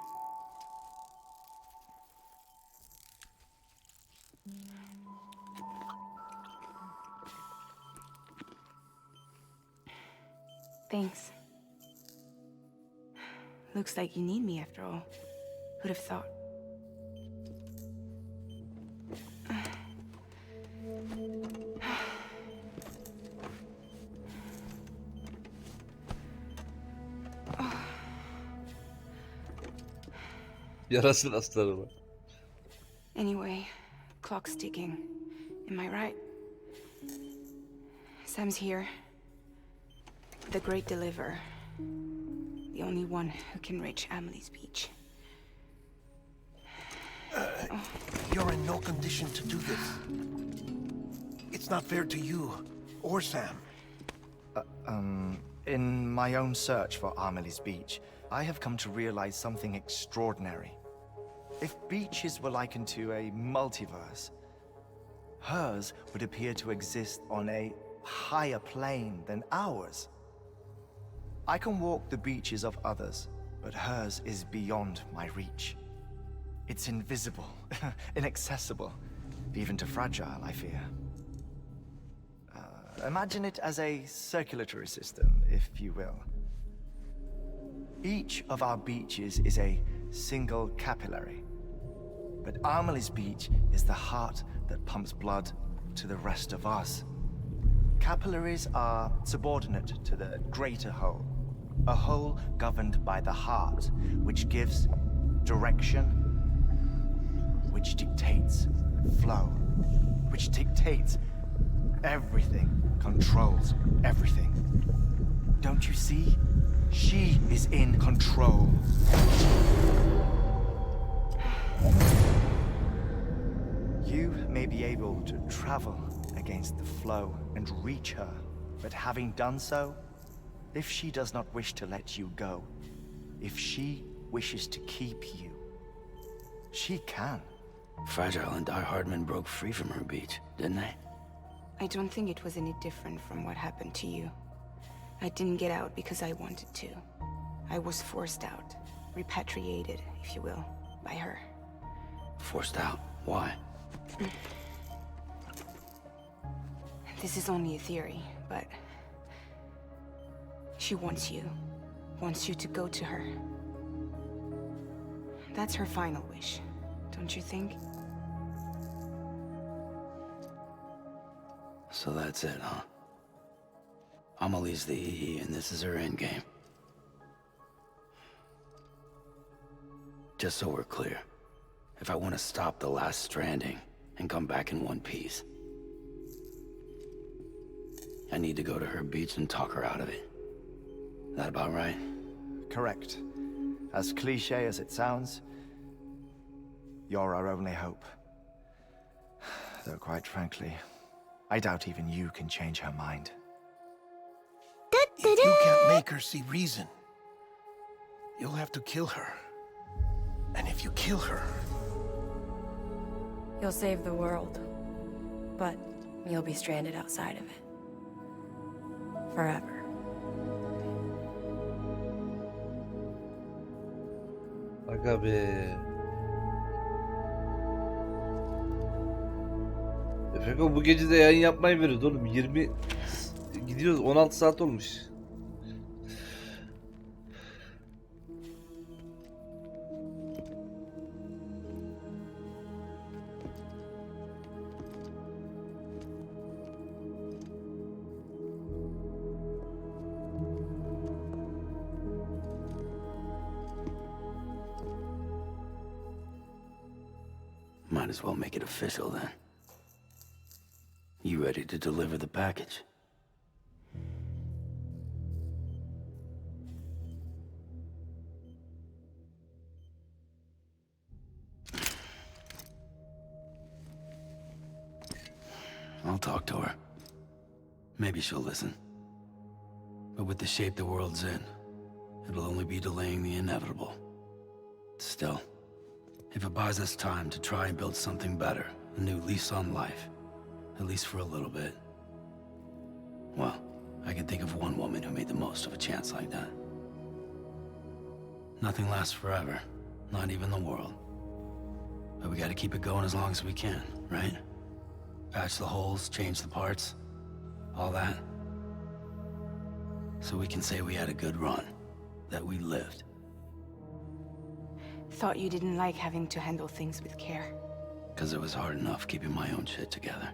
Thanks. Looks like you need me after all. Who'd have thought? Yarasın aslanı. Anyway, clock's ticking. Am I right? Sam's here. The great deliverer. The only one who can reach Amelie's beach. You're in no condition to do this. It's not fair to you or Sam. In my own search for Amelie's beach, I have come to realize something extraordinary. If beaches were likened to a multiverse, hers would appear to exist on a higher plane than ours. I can walk the beaches of others, but hers is beyond my reach. It's invisible, inaccessible, even to fragile, I fear. Imagine it as a circulatory system, if you will. Each of our beaches is a single capillary. But Amelie's beach is the heart that pumps blood to the rest of us. Capillaries are subordinate to the greater whole. A whole governed by the heart, which gives direction, which dictates flow, which dictates everything, controls everything. Don't you see? She is in control. You may be able to travel against the flow and reach her, but having done so, if she does not wish to let you go, if she wishes to keep you, she can. Fragile and Die Hardman broke free from her beach, didn't they? I don't think it was any different from what happened to you. I didn't get out because I wanted to. I was forced out, repatriated, if you will, by her. Forced out? Why? This is only a theory, but she wants you to go to her. That's her final wish, don't you think? So that's it, huh? Amelie's the EE, and this is her endgame. Just so we're clear, if I want to stop the last stranding and come back in one piece, I need to go to her beach and talk her out of it. That about right? Correct. As cliche as it sounds, you're our only hope. Though quite frankly, I doubt even you can change her mind. If you can't make her see reason, you'll have to kill her. And if you kill her... You'll save the world, but you'll be stranded outside of it. Forever. Aga be. Feko bu gece de yayın yapmayı veriyordu oğlum. 20 gidiyoruz, 16 saat olmuş. Might as well make it official then. You ready to deliver the package? I'll talk to her. Maybe she'll listen. But with the shape the world's in, it'll only be delaying the inevitable. Still, if it buys us time to try and build something better, a new lease on life, at least for a little bit, well, I can think of one woman who made the most of a chance like that. Nothing lasts forever, not even the world. But we gotta keep it going as long as we can, right? Patch the holes, change the parts, all that. So we can say we had a good run, that we lived. Thought you didn't like having to handle things with care. Because it was hard enough keeping my own shit together.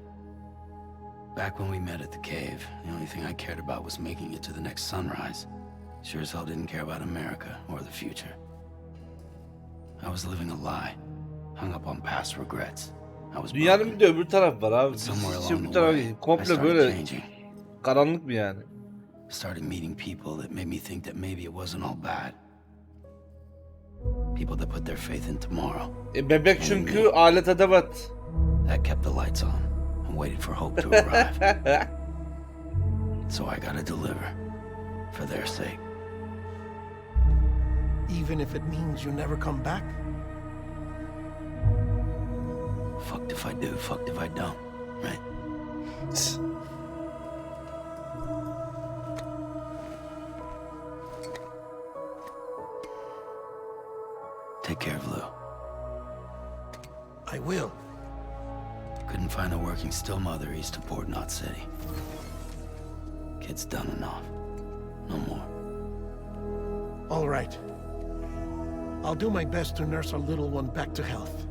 Back when we met at the cave, the only thing I cared about was making it to the next sunrise. Sure as hell didn't care about America or the future. I was living a lie, hung up on past regrets. I was Dünyanın broken. bir de öbür taraf var abi. Somewhere İşte along bu the taraf way, değil. I Komple started böyle changing. karanlık bir yani. Started meeting people that made me think that maybe it wasn't all bad. People that put their faith in tomorrow. Bebek çünkü alet edevat. That kept the lights on and waited for hope to arrive. So I gotta deliver, for their sake. Even if it means you never come back? Fucked if I do, fucked if I don't, right? Take care of Lou. I will. Couldn't find a working still mother east of Port Knot City. Kid's done enough. No more. All right. I'll do my best to nurse our little one back to health.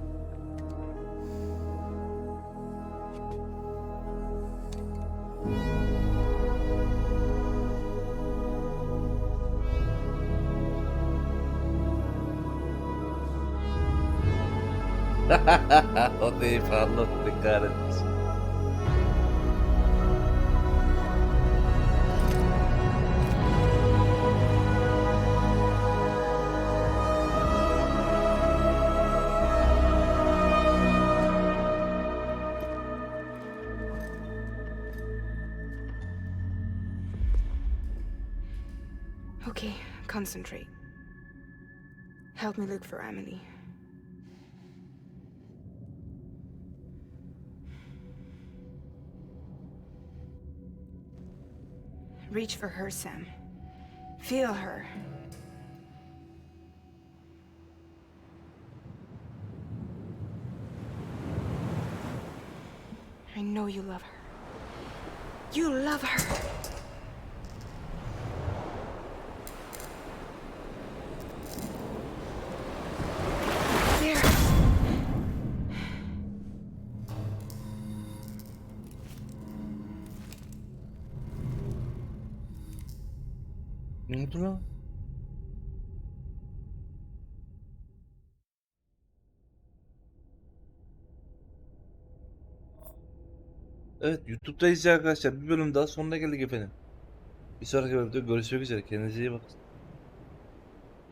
O değil Allah kahretsin. Okay, concentrate. Help me look for Emily. Reach for her, Sam. Feel her. I know you love her. You love her. There. Ne oldu lan? Evet, YouTube'dayız arkadaşlar. Bir bölüm daha sonuna geldik efendim. Bir sonraki bölümde görüşmek üzere. Kendinize iyi bakın.